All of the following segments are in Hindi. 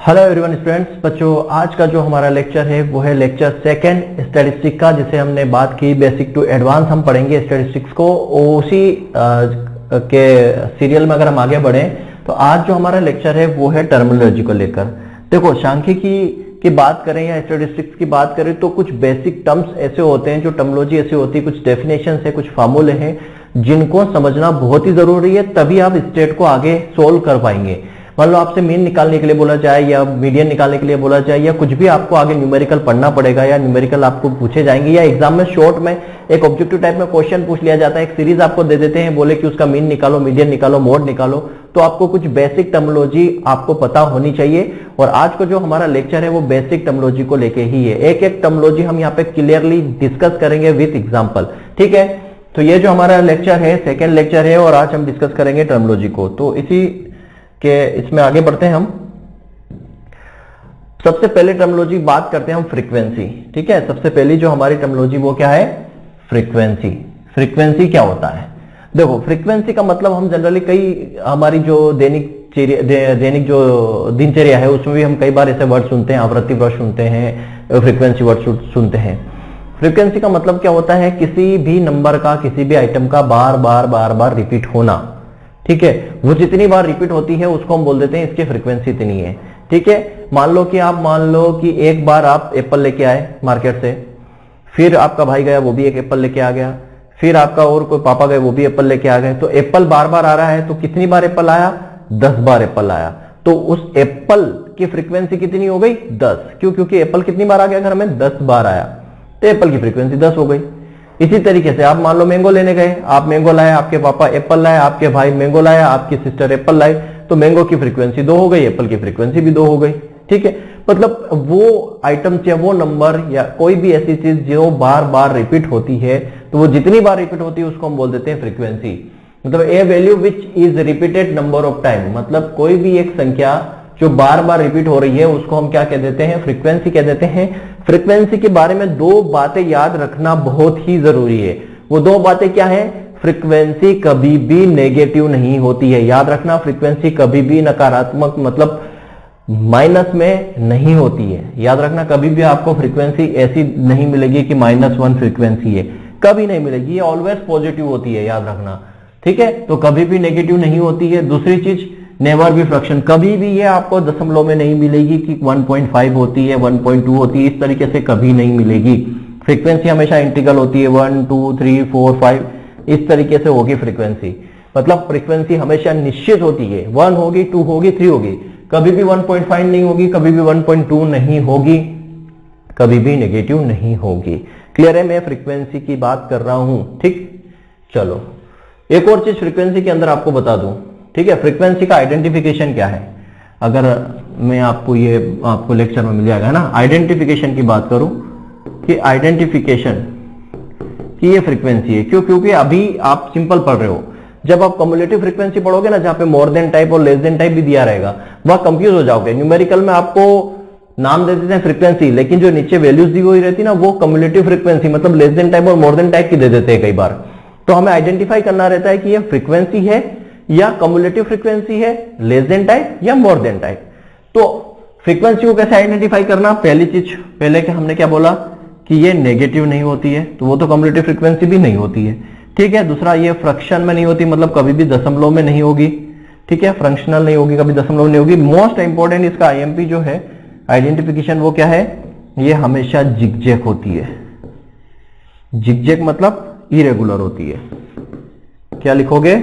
हेलो एवरीवन स्टूडेंट्स, बच्चों आज का जो हमारा लेक्चर है वो है लेक्चर सेकंड स्टैटिस्टिक का, जिसे हमने बात की बेसिक टू एडवांस हम पढ़ेंगे स्टैटिस्टिक्स को। उसी के सीरियल में अगर हम आगे बढ़े तो आज जो हमारा लेक्चर है वो है टर्मिनोलॉजी को लेकर। देखो, सांख्यिकी की बात करें या स्टैटिस्टिक्स की बात करें तो कुछ बेसिक टर्म्स ऐसे होते हैं, जो टर्मिनोलॉजी ऐसी होती है, कुछ डेफिनेशन है, कुछ फार्मूले हैं जिनको समझना बहुत ही जरूरी है, तभी आप स्टेट को आगे सोल्व कर पाएंगे। मान लो आपसे मीन निकालने के लिए बोला जाए या मीडियन निकालने के लिए बोला जाए या कुछ भी आपको आगे न्यूमेरिकल पढ़ना पड़ेगा या न्यूमेरिकल आपको पूछे जाएंगे या एग्जाम में शॉर्ट में एक ऑब्जेक्टिव टाइप में क्वेश्चन पूछ लिया जाता है, एक सीरीज आपको दे देते हैं, बोले कि उसका मीन निकालो, मीडियन निकालो, मोड निकालो, तो आपको कुछ बेसिक टर्मिनोलॉजी आपको पता होनी चाहिए। और आज को जो हमारा लेक्चर है वो बेसिक टर्मिनोलॉजी को लेके ही है। एक एक टर्मिनोलॉजी हम यहाँ पे क्लियरली डिस्कस करेंगे विथ एग्जाम्पल, ठीक है। तो ये जो हमारा लेक्चर है सेकेंड लेक्चर है और आज हम डिस्कस करेंगे टर्मिनोलॉजी को। तो इसी के इसमें आगे बढ़ते हैं हम। सबसे पहले टर्मिनोलॉजी बात करते हैं हम फ्रीक्वेंसी, ठीक है। सबसे पहली जो हमारी टर्मिनोलॉजी वो क्या है? फ्रीक्वेंसी। फ्रीक्वेंसी क्या होता है? देखो, फ्रीक्वेंसी का मतलब हम जनरली कई हमारी जो दैनिक जो दिनचर्या है उसमें भी हम कई बार ऐसे वर्ड सुनते हैं, आवृत्ति वर्ड सुनते हैं, फ्रीक्वेंसी वर्ड सुनते हैं। फ्रीक्वेंसी का मतलब क्या होता है? किसी भी नंबर का, किसी भी आइटम का बार बार रिपीट होना, ठीक है। वो जितनी बार रिपीट होती है उसको हम बोल देते हैं इसकी फ्रीक्वेंसी इतनी है, ठीक है। मान लो कि एक बार आप एप्पल लेके आए मार्केट से, फिर आपका भाई गया वो भी एक एप्पल लेके आ गया, फिर आपका और कोई पापा गए वो भी एप्पल लेके आ गए, तो एप्पल बार बार आ रहा है। तो कितनी बार एप्पल आया? 10 बार एप्पल आया। तो उस एप्पल की फ्रीक्वेंसी कितनी हो गई? 10। क्यों? क्योंकि एप्पल कितनी बार आ गया घर में? 10 बार आया, तो एप्पल की फ्रीक्वेंसी 10 हो गई। इसी तरीके से आप मान लो मैंगो लेने गए, आप मैंगो लाए, आपके पापा एप्पल लाए, आपके भाई मैंगो लाया, आपकी सिस्टर एप्पल लाई, तो मैंगो की फ्रीक्वेंसी 2 हो गई, एप्पल की फ्रीक्वेंसी भी 2 हो गई, ठीक है। मतलब वो आइटम या वो नंबर या कोई भी ऐसी चीज जो बार बार रिपीट होती है, तो वो जितनी बार रिपीट होती है उसको हम बोल देते हैं फ्रीक्वेंसी। मतलब a value which is repeated number of time, मतलब कोई भी एक संख्या जो बार बार रिपीट हो रही है उसको हम क्या कह देते हैं? फ्रीक्वेंसी कह देते हैं। फ्रीक्वेंसी के बारे में 2 बातें याद रखना बहुत ही जरूरी है। वो 2 बातें क्या है? फ्रीक्वेंसी कभी भी नेगेटिव नहीं होती है, याद रखना। फ्रीक्वेंसी कभी भी नकारात्मक मतलब माइनस में नहीं होती है, याद रखना। कभी भी आपको फ्रीक्वेंसी ऐसी नहीं मिलेगी कि -1 फ्रीक्वेंसी है, कभी नहीं मिलेगी। ये ऑलवेज पॉजिटिव होती है, याद रखना, ठीक है। तो कभी भी नेगेटिव नहीं होती है। दूसरी चीज, नेवर बी फ्रैक्शन, कभी भी ये आपको दशमलव में नहीं मिलेगी कि 1.5 होती है, 1.2 होती है, इस तरीके से कभी नहीं मिलेगी। फ्रीक्वेंसी हमेशा इंटीग्रल होती है, 1 2 3 4 5 इस तरीके से होगी फ्रीक्वेंसी। मतलब फ्रीक्वेंसी हमेशा निश्चित होती है, 1 होगी, 2 होगी, 3 होगी, कभी भी 1.5 नहीं होगी, कभी भी 1.2 नहीं होगी, कभी भी नेगेटिव नहीं होगी। क्लियर है? मैं फ्रीक्वेंसी की बात कर रहा हूं, ठीक। चलो एक और चीज फ्रीक्वेंसी के अंदर आपको बता दूं, ठीक है। फ्रीक्वेंसी का आइडेंटिफिकेशन क्या है? अगर मैं आपको लेक्चर में मिल जाएगा ना, आइडेंटिफिकेशन की बात करूं कि आइडेंटिफिकेशन कि ये फ्रीक्वेंसी है। क्यों? क्योंकि अभी आप सिंपल पढ़ रहे हो। जब आप कम्युलेटिव फ्रीक्वेंसी पढ़ोगे ना, जहां पे मोर देन टाइप और लेस देन टाइप भी दिया रहेगा, वहां कंफ्यूज हो जाओगे। न्यूमेरिकल में आपको नाम दे देते हैं फ्रीक्वेंसी, लेकिन जो नीचे वैल्यूज दी हुई रहती है ना, वो कम्युलेटिव फ्रीक्वेंसी मतलब लेस देन टाइप और मोर देन टाइप की दे देते हैं कई बार। तो हमें आइडेंटिफाई करना रहता है कि ये फ्रीक्वेंसी है या कम्युलेटिव फ्रीक्वेंसी है, लेस देन टाइप या मोर देन टाइप। तो फ्रीक्वेंसी को कैसे आइडेंटिफाई करना? पहली चीज, पहले कि हमने क्या बोला कि ये नेगेटिव नहीं होती है, तो वो तो कम्युलेटिव फ्रीक्वेंसी भी नहीं होती है, ठीक है। दूसरा, ये फ्रैक्शन में नहीं होती, मतलब कभी भी दशमलव में नहीं होगी, ठीक है। फ्रैक्शनल नहीं होगी, कभी दशमलव नहीं होगी। मोस्ट इंपॉर्टेंट इसका आईएमपी जो है आइडेंटिफिकेशन, वो क्या है? ये हमेशा जिगजैग होती है। जिगजैग मतलब इरेगुलर होती है। क्या लिखोगे?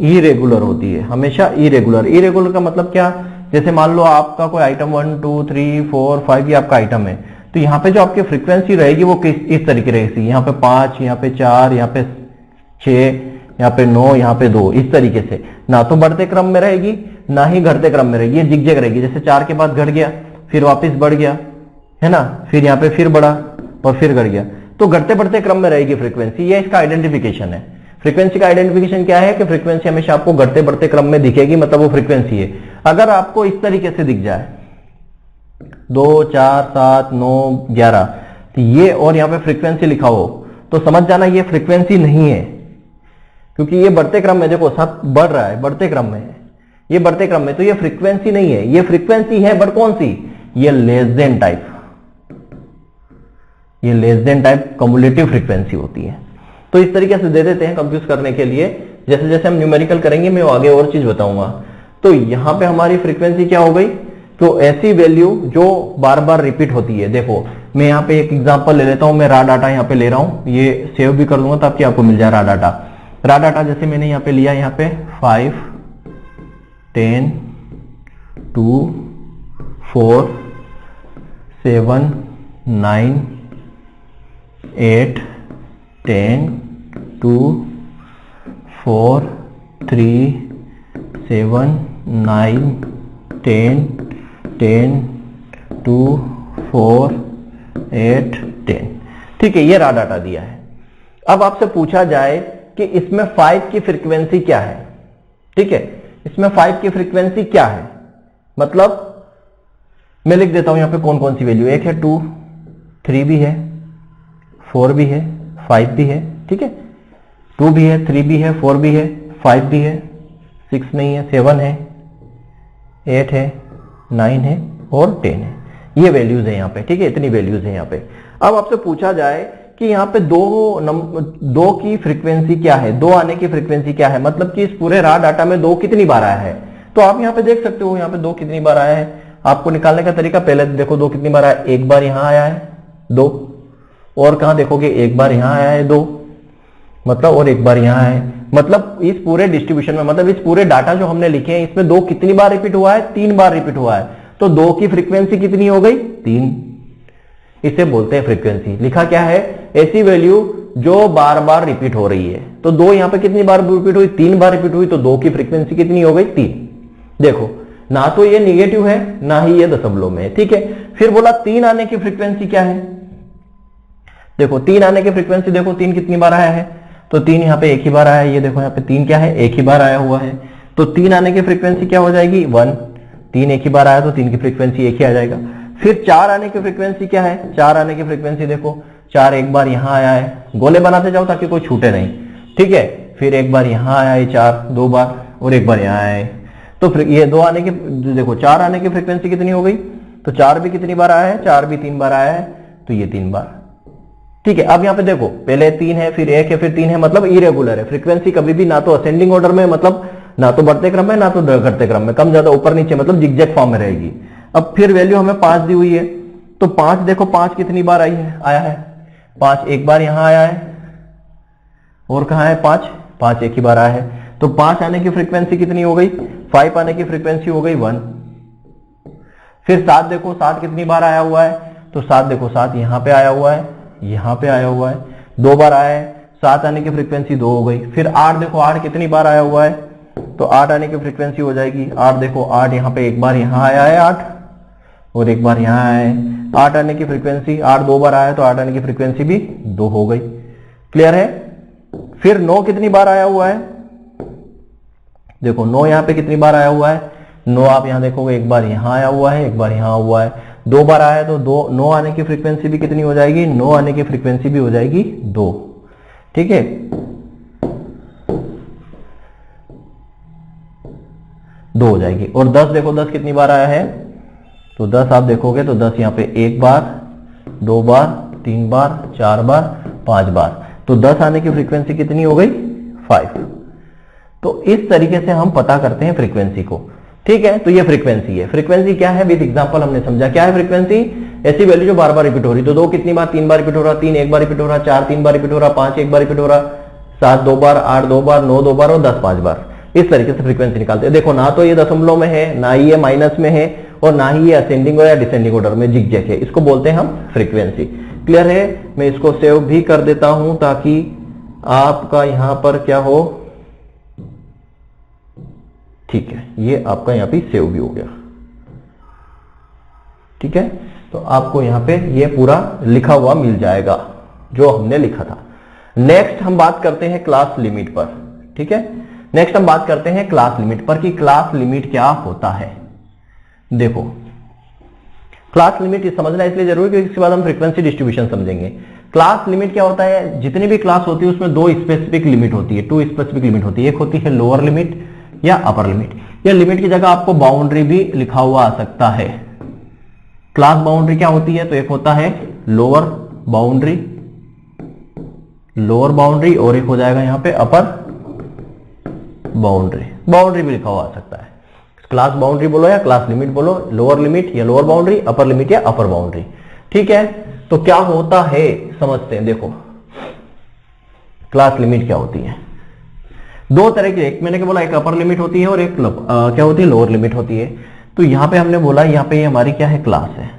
इरेगुलर होती है, हमेशा इरेगुलर। इरेगुलर का मतलब क्या? जैसे मान लो आपका कोई आइटम 1 2 3 4 5 ये आपका आइटम है, तो यहाँ पे जो आपकी फ्रीक्वेंसी रहेगी वो इस तरीके रहेगी। यहाँ पे 5, यहाँ पे 4, यहाँ पे 6, यहाँ पे 9, यहाँ पे 2, इस तरीके से। ना तो बढ़ते क्रम में रहेगी ना ही घटते क्रम में रहेगी, ये जिगजैग रहेगी। जैसे 4 के बाद घट गया, फिर वापस बढ़ गया, है ना, फिर यहाँ पे फिर बढ़ा और फिर घट गया, तो घटते बढ़ते क्रम में रहेगी फ्रीक्वेंसी। ये इसका आइडेंटिफिकेशन है। फ्रीक्वेंसी का आइडेंटिफिकेशन क्या है कि फ्रीक्वेंसी हमेशा आपको घटते बढ़ते क्रम में दिखेगी, मतलब वो फ्रीक्वेंसी है। अगर आपको इस तरीके से दिख जाए 2 4 7 9 11, तो ये और यहाँ पे फ्रीक्वेंसी लिखा हो, तो समझ जाना ये फ्रीक्वेंसी नहीं है, क्योंकि ये बढ़ते क्रम में, देखो सब बढ़ रहा है, बढ़ते क्रम में है, ये बढ़ते क्रम में, तो ये फ्रीक्वेंसी नहीं है, ये फ्रीक्वेंसी है बट कौन सी, ये लेस देन टाइप, ये less than type cumulative frequency होती है। तो इस तरीके से दे देते हैं कंफ्यूज करने के लिए। जैसे जैसे हम न्यूमेरिकल करेंगे मैं आगे और चीज बताऊंगा। तो यहां पे हमारी फ्रीक्वेंसी क्या हो गई, तो ऐसी वैल्यू जो बार बार रिपीट होती है। देखो मैं यहाँ पे एक एग्जांपल ले लेता हूं, मैं रा डाटा यहाँ पे ले रहा हूं, ये सेव भी कर दूंगा ताकि आपको मिल जाए रा डाटा। रा डाटा जैसे मैंने यहाँ पे लिया, यहाँ पे 5, 10, 2, 4, 7, 9, 8, 10, 2, 4, 3, 7, 9, 10, 10, 2, 4, 8, 10। ठीक है, ये रा डाटा दिया है। अब आपसे पूछा जाए कि इसमें 5 की फ्रीक्वेंसी क्या है। ठीक है, इसमें 5 की फ्रीक्वेंसी क्या है, मतलब मैं लिख देता हूं यहां पे कौन कौन सी वैल्यू, एक है 2, 3 भी है, 4 भी है, 5 भी है। ठीक है, 2 भी है, 3 भी है, 4 भी है, 5 भी है, 6 नहीं है, 7 है, 8 है, 9 है और 10 है। ये वैल्यूज है यहाँ पे। ठीक है, इतनी वैल्यूज है यहाँ पे। अब आपसे पूछा जाए कि यहाँ पे दो की फ्रीक्वेंसी क्या है, 2 आने की फ्रीक्वेंसी क्या है, मतलब कि इस पूरे रा डाटा में 2 कितनी बार आया है। तो आप यहाँ पे देख सकते हो यहाँ पे 2 कितनी बार आया है। आपको निकालने का तरीका, पहले देखो 2 कितनी बार आया, एक बार यहाँ आया है 2, और कहां देखोगे एक बार यहां आया है 2, मतलब और एक बार यहां है, मतलब इस पूरे डिस्ट्रीब्यूशन में, मतलब इस पूरे डाटा जो हमने लिखे हैं इसमें 2 कितनी बार रिपीट हुआ है, 3 बार रिपीट हुआ है। तो 2 की फ्रीक्वेंसी कितनी हो गई, 3। इसे बोलते हैं फ्रीक्वेंसी। लिखा क्या है, ऐसी वैल्यू जो बार बार रिपीट हो रही है। तो 2 यहां पे कितनी बार रिपीट हुई, 3 बार रिपीट हुई, तो 2 की फ्रीक्वेंसी कितनी हो गई, 3। देखो ना तो ये निगेटिव है ना ही ये दशमलव में है। ठीक है, फिर बोला 3 आने की फ्रीक्वेंसी क्या है। देखो 3 आने की फ्रीक्वेंसी, देखो 3 कितनी बार आया है, तो 3 यहाँ पे एक ही बार आया है। ये देखो यहाँ पे 3 क्या है, एक ही बार आया हुआ है। तो 3 आने की फ्रीक्वेंसी क्या हो जाएगी, 1। 3 एक ही बार आया तो 3 की फ्रीक्वेंसी एक ही आ जाएगा। फिर 4 आने की फ्रीक्वेंसी क्या है, 4 आने की फ्रीक्वेंसी देखो 4 एक बार यहां आया है, गोले बनाते जाओ ताकि कोई छूटे नहीं। ठीक है, फिर एक बार यहां आया है 4, 2 बार, और एक बार यहां आया है। तो ये 2 आने की, देखो 4 आने की फ्रीक्वेंसी कितनी हो गई, तो 4 भी कितनी बार आया है, 4 भी 3 बार आया है, तो ये 3 बार। ठीक है, अब यहां पे देखो पहले 3 है, फिर 1 है, फिर 3 है, मतलब इरेगुलर है। फ्रीक्वेंसी कभी भी ना तो असेंडिंग ऑर्डर में, मतलब ना तो बढ़ते क्रम में ना तो घटते क्रम में, कम ज्यादा ऊपर नीचे, मतलब जिगजैग फॉर्म में रहेगी। अब फिर वैल्यू हमें 5 दी हुई है, तो 5 देखो 5 कितनी बार आई है, आया है 5 एक बार यहां आया है, और कहां है 5 एक ही बार आया है। तो 5 आने की फ्रीक्वेंसी कितनी हो गई, 5 आने की फ्रीक्वेंसी हो गई 1। फिर 7 देखो 7 कितनी बार आया हुआ है, तो 7 देखो 7 यहां पे आया हुआ है, यहां पे आया हुआ है, 2 बार आया है, 7 आने की फ्रीक्वेंसी 2 हो गई। फिर 8 देखो 8 कितनी बार आया हुआ है, तो 8 आने की फ्रीक्वेंसी हो जाएगी 8। देखो 8 यहां पे एक बार यहां आया है 8, और एक बार यहां आया है। 8 आने की फ्रीक्वेंसी, 8 2 बार आया है, तो 8 आने की फ्रीक्वेंसी भी 2 हो गई। क्लियर है। फिर 9 कितनी बार आया हुआ है, देखो 9 यहां पे कितनी बार आया हुआ है, 9 आप यहां देखोगे एक बार यहां आया हुआ है, एक बार यहां हुआ है, 2 बार आया है, तो 9 आने की फ्रीक्वेंसी भी कितनी हो जाएगी, 9 आने की फ्रीक्वेंसी भी हो जाएगी 2। ठीक है, दो हो जाएगी। और 10 देखो 10 कितनी बार आया है, तो 10 आप देखोगे तो 10 यहां पे एक बार, 2 बार, 3 बार, 4 बार, 5 बार, तो 10 आने की फ्रीक्वेंसी कितनी हो गई, 5। तो इस तरीके से हम पता करते हैं फ्रीक्वेंसी को। ठीक है, तो ये फ्रीक्वेंसी है। फ्रीक्वेंसी क्या है, विद एग्जांपल हमने समझा। क्या है फ्रीक्वेंसी, ऐसी वैल्यू जो बार बार रिपीट हो रही। तो 2 कितनी बार, 3 बार रिपीट हो रहा, 3 एक बार रिपीट हो रहा, 4 3 बार रिपीट हो रहा, 5 एक बार रिपीट हो रहा, 7 2 बार, 8 2 बार, 9 2 बार और 10 5 बार। इस तरीके से फ्रीक्वेंसी निकालते हैं। देखो ना तो ये दशमलव में है, ना ही ये माइनस में है, और ना ही ये असेंडिंग या डिसेंडिंग ऑर्डर में जिगजैग है। इसको बोलते हैं हम फ्रीक्वेंसी। क्लियर है। मैं इसको सेव भी कर देता हूं ताकि आपका यहां पर क्या हो, ठीक है, ये आपका यहां पे सेव भी हो गया। ठीक है, तो आपको यहां पे ये पूरा लिखा हुआ मिल जाएगा जो हमने लिखा था। नेक्स्ट हम बात करते हैं क्लास लिमिट पर। ठीक है, नेक्स्ट हम बात करते हैं क्लास लिमिट पर कि क्लास लिमिट क्या होता है। देखो क्लास लिमिट समझना इसलिए जरूरी है क्योंकि इसके बाद हम फ्रीक्वेंसी डिस्ट्रीब्यूशन समझेंगे। क्लास लिमिट क्या होता है, जितनी भी क्लास होती है उसमें दो स्पेसिफिक लिमिट होती है, टू स्पेसिफिक लिमिट होती है। एक होती है लोअर लिमिट या अपर लिमिट। या लिमिट की जगह आपको बाउंड्री भी लिखा हुआ आ सकता है। क्लास बाउंड्री क्या होती है, तो एक होता है लोअर बाउंड्री, और एक हो जाएगा यहां पे अपर बाउंड्री। बाउंड्री भी लिखा हुआ आ सकता है। क्लास बाउंड्री बोलो या क्लास लिमिट बोलो, लोअर लिमिट या लोअर बाउंड्री, अपर लिमिट या अपर बाउंड्री। ठीक है, तो क्या होता है समझते हैं। देखो क्लास लिमिट क्या होती है, दो तरह की, एक मैंने क्या बोला, एक अपर लिमिट होती है और एक क्या होती है, लोअर लिमिट होती है। तो यहां पे हमने बोला यहां पे ये हमारी क्या है, क्लास है।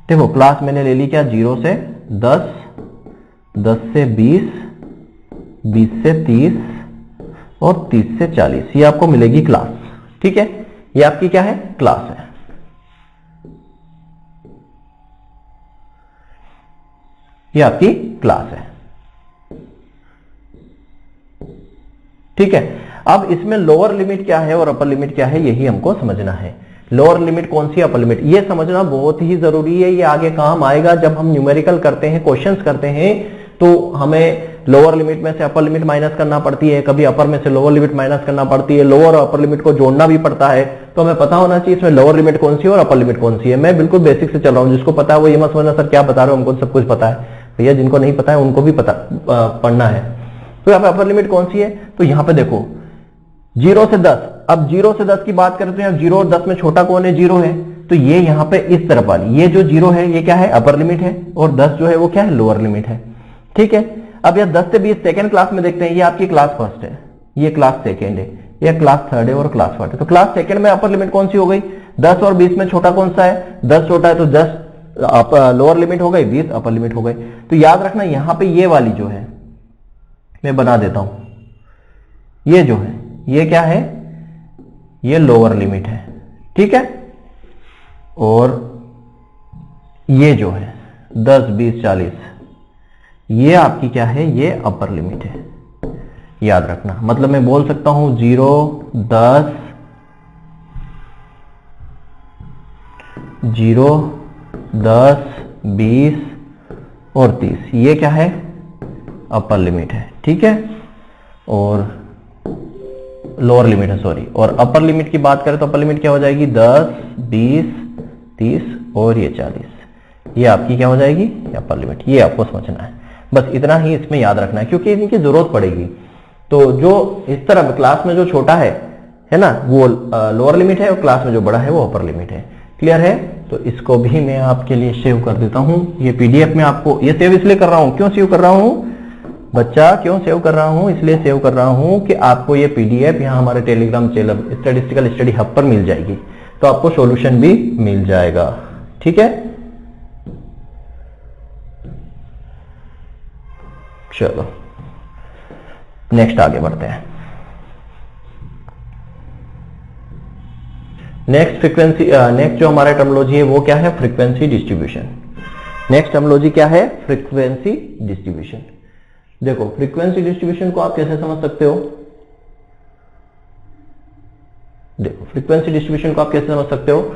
देखो क्लास मैंने ले ली क्या, 0 से 10, 10 से 20, 20 से 30 और 30 से 40, ये आपको मिलेगी क्लास। ठीक है, ये आपकी क्या है, क्लास है। ये आपकी क्लास है। ठीक है, अब इसमें लोअर लिमिट क्या है और अपर लिमिट क्या है, यही हमको समझना है। लोअर लिमिट कौन सी, अपर लिमिट, ये समझना बहुत ही जरूरी है। ये आगे काम आएगा जब हम न्यूमेरिकल करते हैं, क्वेश्चंस करते हैं, तो हमें लोअर लिमिट में से अपर लिमिट माइनस करना पड़ती है, कभी अपर में से लोअर लिमिट माइनस करना पड़ती है, लोअर और अपर लिमिट को जोड़ना भी पड़ता है। तो हमें पता होना चाहिए इसमें लोअर लिमिट कौन सी है और अपर लिमिट कौन सी है। मैं बिल्कुल बेसिक से चल रहा हूं, जिसको पता है वो ये मत समझना सर क्या बता रहे हो, हमको सब कुछ पता है। भैया जिनको नहीं पता है उनको भी पता पढ़ना है। तो यहाँ पे अपर लिमिट कौन सी है, तो यहाँ पे देखो 0 से 10, अब 0 से 10 की बात करें तो यहाँ 0 और 10 में छोटा कौन है, 0 है। तो ये यहाँ पे इस तरफ वाली, ये जो 0 है ये क्या है, अपर लिमिट है, और 10 जो है वो क्या है, लोअर लिमिट है। ठीक है, अब यह 10 से 20 सेकेंड क्लास में देखते हैं, ये आपकी क्लास फर्स्ट है, ये क्लास सेकेंड है, ये क्लास थर्ड है और क्लास फोर्थ है। तो क्लास सेकेंड में अपर लिमिट कौन सी हो गई, 10 और 20 में छोटा कौन सा है, 10 छोटा है, तो 10 लोअर लिमिट हो गई, 20 अपर लिमिट हो गई। तो याद रखना यहां पे ये वाली जो है, मैं बना देता हूं, ये जो है ये क्या है, ये लोअर लिमिट है। ठीक है, और ये जो है 10, 20, 40, ये आपकी क्या है, ये अपर लिमिट है। याद रखना, मतलब मैं बोल सकता हूं 0, 10, 0, 10, 20 और 30, ये क्या है, अपर लिमिट है। ठीक है, और लोअर लिमिट है, सॉरी। और अपर लिमिट की बात करें तो अपर लिमिट क्या हो जाएगी, 10, 20, 30 और ये 40, ये आपकी क्या हो जाएगी, अपर लिमिट। ये आपको समझना है, बस इतना ही इसमें याद रखना है, क्योंकि इनकी जरूरत पड़ेगी। तो जो इस तरह क्लास में जो छोटा है ना, वो लोअर लिमिट है, और क्लास में जो बड़ा है वो अपर लिमिट है। क्लियर है, तो इसको भी मैं आपके लिए सेव कर देता हूं। ये पीडीएफ में आपको, ये सेव इसलिए कर रहा हूं, क्यों सेव कर रहा हूं बच्चा, क्यों सेव कर रहा हूं, इसलिए सेव कर रहा हूं कि आपको ये पीडीएफ यहां हमारे Telegram channel statistical study hub पर मिल जाएगी, तो आपको सॉल्यूशन भी मिल जाएगा। ठीक है, चलो नेक्स्ट आगे बढ़ते हैं। नेक्स्ट फ्रीक्वेंसी, नेक्स्ट जो हमारा टर्मिनोलॉजी है वो क्या है, फ्रीक्वेंसी डिस्ट्रीब्यूशन। नेक्स्ट टर्मिनोलॉजी क्या है, फ्रीक्वेंसी डिस्ट्रीब्यूशन। देखो फ्रीक्वेंसी डिस्ट्रीब्यूशन को आप कैसे समझ सकते हो, देखो फ्रीक्वेंसी डिस्ट्रीब्यूशन को आप कैसे समझ सकते हो।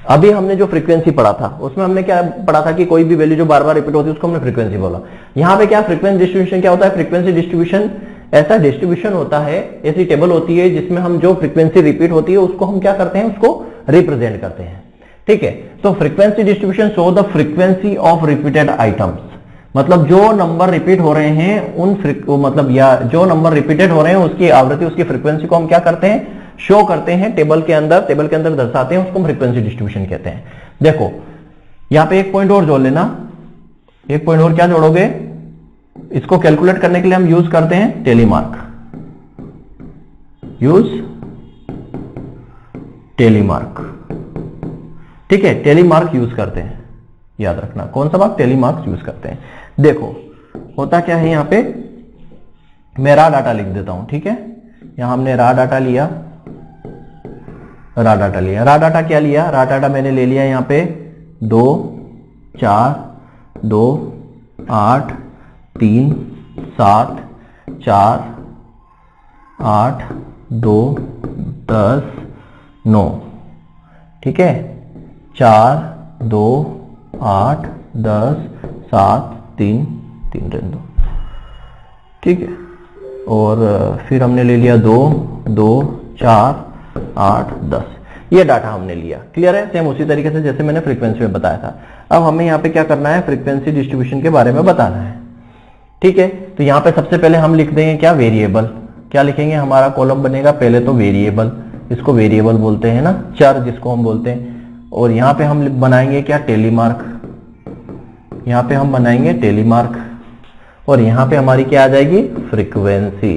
अभी हमने जो फ्रीक्वेंसी पढ़ा था उसमें हमने क्या पढ़ा था कि कोई भी वैल्यू जो बार बार रिपीट होती है उसको हमने फ्रीक्वेंसी बोला। यहां पे क्या फ्रीक्वेंसी डिस्ट्रीब्यूशन क्या होता है, फ्रीक्वेंसी डिस्ट्रीब्यूशन ऐसा डिस्ट्रीब्यूशन होता है, ऐसी टेबल होती है जिसमें हम जो फ्रीक्वेंसी रिपीट होती है उसको हम क्या करते हैं, उसको रिप्रेजेंट करते हैं। ठीक है, तो frequency distribution show the frequency of repeated items, मतलब जो नंबर रिपीट हो रहे हैं उन मतलब या जो नंबर रिपीटेड हो रहे हैं उसकी आवृत्ति, उसकी फ्रीक्वेंसी को हम क्या करते हैं, शो करते हैं टेबल के अंदर दर्शाते हैं, उसको हम फ्रीक्वेंसी डिस्ट्रीब्यूशन कहते हैं। देखो यहां पे एक पॉइंट और जोड़ लेना, एक पॉइंट और क्या जोड़ोगे, इसको कैलकुलेट करने के लिए हम यूज करते हैं टेलीमार्क, टेलीमार्क। ठीक है, टेलीमार्क यूज करते हैं, याद रखना कौन सा बात, टेलीमार्क यूज करते हैं। देखो होता क्या है, यहां पे मैं रा डाटा लिख देता हूं। ठीक है, यहां हमने रा डाटा लिया, रा डाटा क्या लिया, रा डाटा मैंने ले लिया यहां पे 2, 4, 2, 8, 3, 7, 4, 8, 2, 10, 9। ठीक है, 4, 2, 8, 10, 7 3 3 रहने दो, ठीक है। और फिर हमने ले लिया 2 2 4 8 10, ये डाटा हमने लिया। क्लियर है? सेम उसी तरीके से जैसे मैंने फ्रीक्वेंसी में बताया था। अब हमें यहाँ पे क्या करना है, फ्रीक्वेंसी डिस्ट्रीब्यूशन के बारे में बताना है, ठीक है। तो यहाँ पे सबसे पहले हम लिख देंगे क्या, वेरिएबल। क्या लिखेंगे, हमारा कॉलम बनेगा पहले तो वेरिएबल, इसको वेरिएबल बोलते हैं ना, चर जिसको हम बोलते हैं। और यहाँ पे हम बनाएंगे क्या, टेलीमार्क, यहाँ पे हम बनाएंगे टेलीमार्क। और यहाँ पे हमारी क्या आ जाएगी, फ्रीक्वेंसी।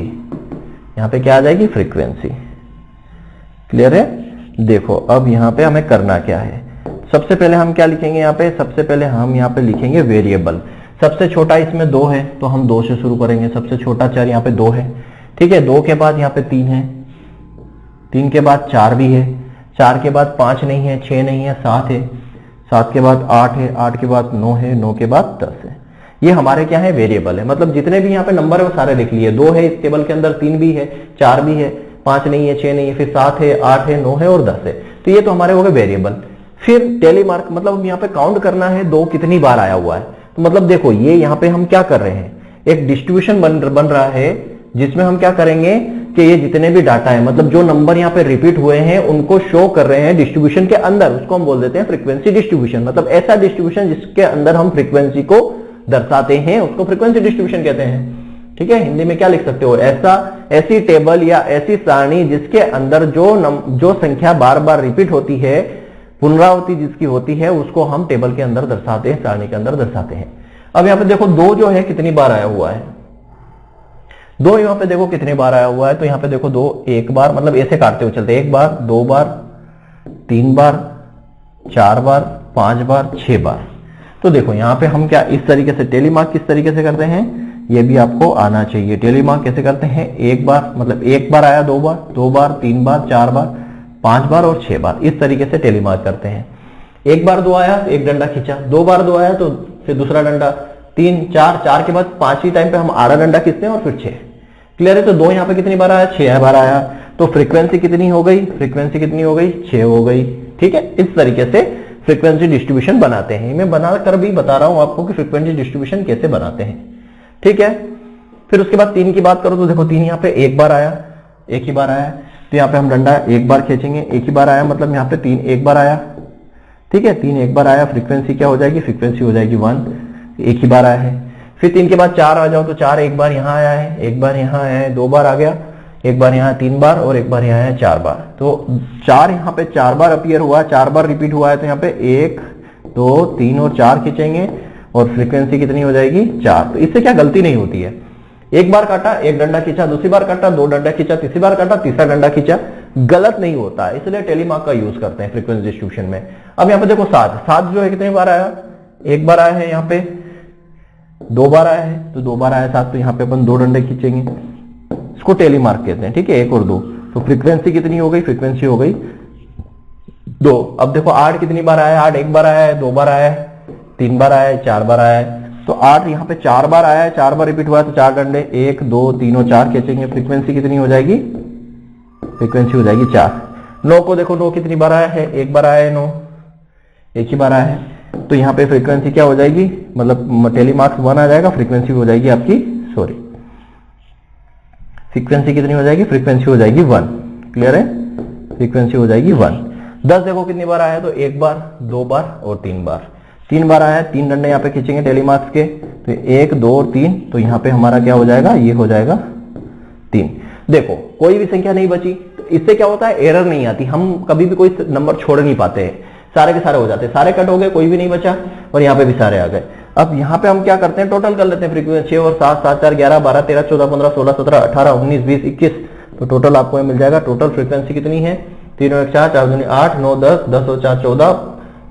यहाँ पे क्या आ जाएगी, फ्रीक्वेंसी। क्लियर है? देखो अब यहाँ पे हमें करना क्या है, सबसे पहले हम क्या लिखेंगे यहाँ पे, सबसे पहले हम यहाँ पे लिखेंगे वेरिएबल। सबसे छोटा इसमें 2 है तो हम 2 से शुरू करेंगे, सबसे छोटा चर यहाँ पे 2 है, ठीक है। 2 के बाद यहाँ पे 3 है, 3 के बाद 4 भी है, 4 के बाद 5 नहीं है, 6 नहीं है, 7 है, 7 के बाद 8 है, 8 के बाद 9 है, 9 के बाद 10 है। ये हमारे क्या है, वेरिएबल है। मतलब जितने भी यहाँ पे नंबर है वो सारे लिख लिए। 2 है इस टेबल के अंदर, 3 भी है, 4 भी है, 5 नहीं है, 6 नहीं है, फिर 7 है, 8 है, 9 है और 10 है। तो ये तो हमारे हो गए वेरिएबल। फिर टेलीमार्क, मतलब यहाँ पे काउंट करना है 2 कितनी बार आया हुआ है। तो मतलब देखो ये यहाँ पे हम क्या कर रहे हैं, एक डिस्ट्रीब्यूशन बन रहा है जिसमें हम क्या करेंगे कि ये जितने भी डाटा है, मतलब जो नंबर यहाँ पे रिपीट हुए हैं उनको शो कर रहे हैं डिस्ट्रीब्यूशन के अंदर, उसको हम बोल देते हैं फ्रीक्वेंसी डिस्ट्रीब्यूशन। मतलब ऐसा डिस्ट्रीब्यूशन जिसके अंदर हम फ्रीक्वेंसी को दर्शाते हैं उसको फ्रीक्वेंसी डिस्ट्रीब्यूशन कहते हैं, ठीक है। हिंदी में क्या लिख सकते हो, ऐसी टेबल या ऐसी सारणी जिसके अंदर जो संख्या बार बार रिपीट होती है, पुनरावृत्ति जिसकी होती है, उसको हम टेबल के अंदर दर्शाते हैं, सारणी के अंदर दर्शाते हैं। अब यहाँ पे देखो 2 जो है कितनी बार आया हुआ है, 2 यहाँ पे देखो कितने बार आया हुआ है। तो यहाँ पे देखो 2 एक बार, मतलब ऐसे काटते हुए चलते, 1 बार, 2 बार, 3 बार, 4 बार, 5 बार, 6 बार। तो देखो यहाँ पे हम क्या इस तरीके से टेलीमार्क किस तरीके से करते हैं, ये भी आपको आना चाहिए। टेलीमार्क कैसे करते हैं, 1 बार, मतलब 1 बार आया, 2 बार, 2 बार, 3 बार, 4 बार, 5 बार और 6 बार, इस तरीके से टेलीमार्क करते हैं। 1 बार 2 आया तो एक डंडा खींचा, 2 बार 2 आया तो फिर दूसरा डंडा, 3 4, 4 के बाद 5वीं टाइम पे हम आधा डंडा खींचते हैं और फिर 6। क्लियर है? तो 2 यहाँ पे कितनी बार आया, 6 बार आया। तो फ्रीक्वेंसी कितनी हो गई, फ्रीक्वेंसी कितनी हो गई, 6 हो गई, ठीक है। इस तरीके से फ्रीक्वेंसी डिस्ट्रीब्यूशन बनाते हैं। मैं बनाकर भी बता रहा हूं आपको कि फ्रीक्वेंसी डिस्ट्रीब्यूशन कैसे बनाते हैं, ठीक है। फिर उसके बाद 3 की बात करो तो देखो 3 यहाँ पे 1 बार आया, 1 ही बार आया, तो यहाँ पे हम डंडा 1 बार खींचेंगे, 1 ही बार आया, मतलब यहाँ पे 3 1 बार आया, ठीक है। 3 1 बार आया, फ्रीक्वेंसी क्या हो जाएगी, फ्रीक्वेंसी हो जाएगी 1, 1 ही बार आया है। फिर 3 के बाद 4 आ जाओ तो 4 1 बार यहाँ आया है, 1 बार यहाँ आया है, 2 बार आ गया, 1 बार यहाँ 3 बार और 1 बार यहाँ है 4 बार। तो 4 यहाँ पे 4 बार अपीयर हुआ, 4 बार रिपीट हुआ है, तो यहाँ पे 1 2 3 और 4 खींचेंगे और फ्रीक्वेंसी कितनी हो जाएगी, 4। तो इससे क्या गलती नहीं होती है, 1 बार काटा, 1 डंडा खींचा, दूसरी बार काटा, 2 डंडा खींचा, तीसरी बार काटा, तीसरा डंडा खींचा, गलत नहीं होता है, इसलिए टेलीमार्क का यूज करते हैं फ्रीक्वेंसी डिस्ट्रीब्यूशन में। अब यहाँ पे देखो 7 जो है कितनी बार आया, 1 बार आया है, यहाँ पे 2 बार आया है, तो 2 बार आया 7, तो यहाँ पे अपन 2 डंडे खींचेंगे, इसको टेलीमार्क कहते हैं, ठीक है, 1 और 2। तो फ्रीक्वेंसी कितनी हो गई, फ्रीक्वेंसी हो गई 2। अब देखो 8 कितनी बार आया, 8 1 बार आया है, 2 बार आया है, 3 बार आया है, 4 बार आया है। तो 8 यहाँ पे 4 बार आया है, 4 बार रिपीट हुआ है, तो 4 डंडे 1 2 3 और 4 खींचेंगे, फ्रीक्वेंसी कितनी हो जाएगी, फ्रीक्वेंसी हो जाएगी 4। 9 को देखो 9 कितनी बार आया है, 1 बार आया है 9, 1 ही बार आया है, तो यहाँ पे फ्रीक्वेंसी क्या हो जाएगी, मतलब टेलीमार्क 1 आ जाएगा, फ्रीक्वेंसी हो जाएगी आपकी, सॉरी फ्रीक्वेंसी कितनी हो जाएगी, फ्रीक्वेंसी हो जाएगी 1। क्लियर है? फ्रीक्वेंसी हो जाएगी 1। 10 देखो कितनी बार आया है, तो 1 बार 2 बार और 3 बार, 3 बार आया है, 3 डंडे यहाँ पे खींचेंगे टेलीमार्क्स के, तो 1 2 और 3, तो यहाँ पे हमारा क्या हो जाएगा, ये हो जाएगा 3। देखो कोई भी संख्या नहीं बची, तो इससे क्या होता है, एरर नहीं आती, हम कभी भी कोई नंबर छोड़ नहीं पाते हैं, सारे के सारे हो जाते हैं, सारे कट हो गए, कोई भी नहीं बचा, और यहाँ पे भी सारे आ गए। अब यहाँ पे हम क्या करते हैं, टोटल कर लेते हैं फ्रीक्वेंसी, 6 और 7 7 4 11 12 13 14 15 16 17 18 19 20 21, तो टोटल आपको ये मिल जाएगा। टोटल फ्रीक्वेंसी कितनी है, 3 और 1 4 4 दूनी 8 9 10 10 और 4 14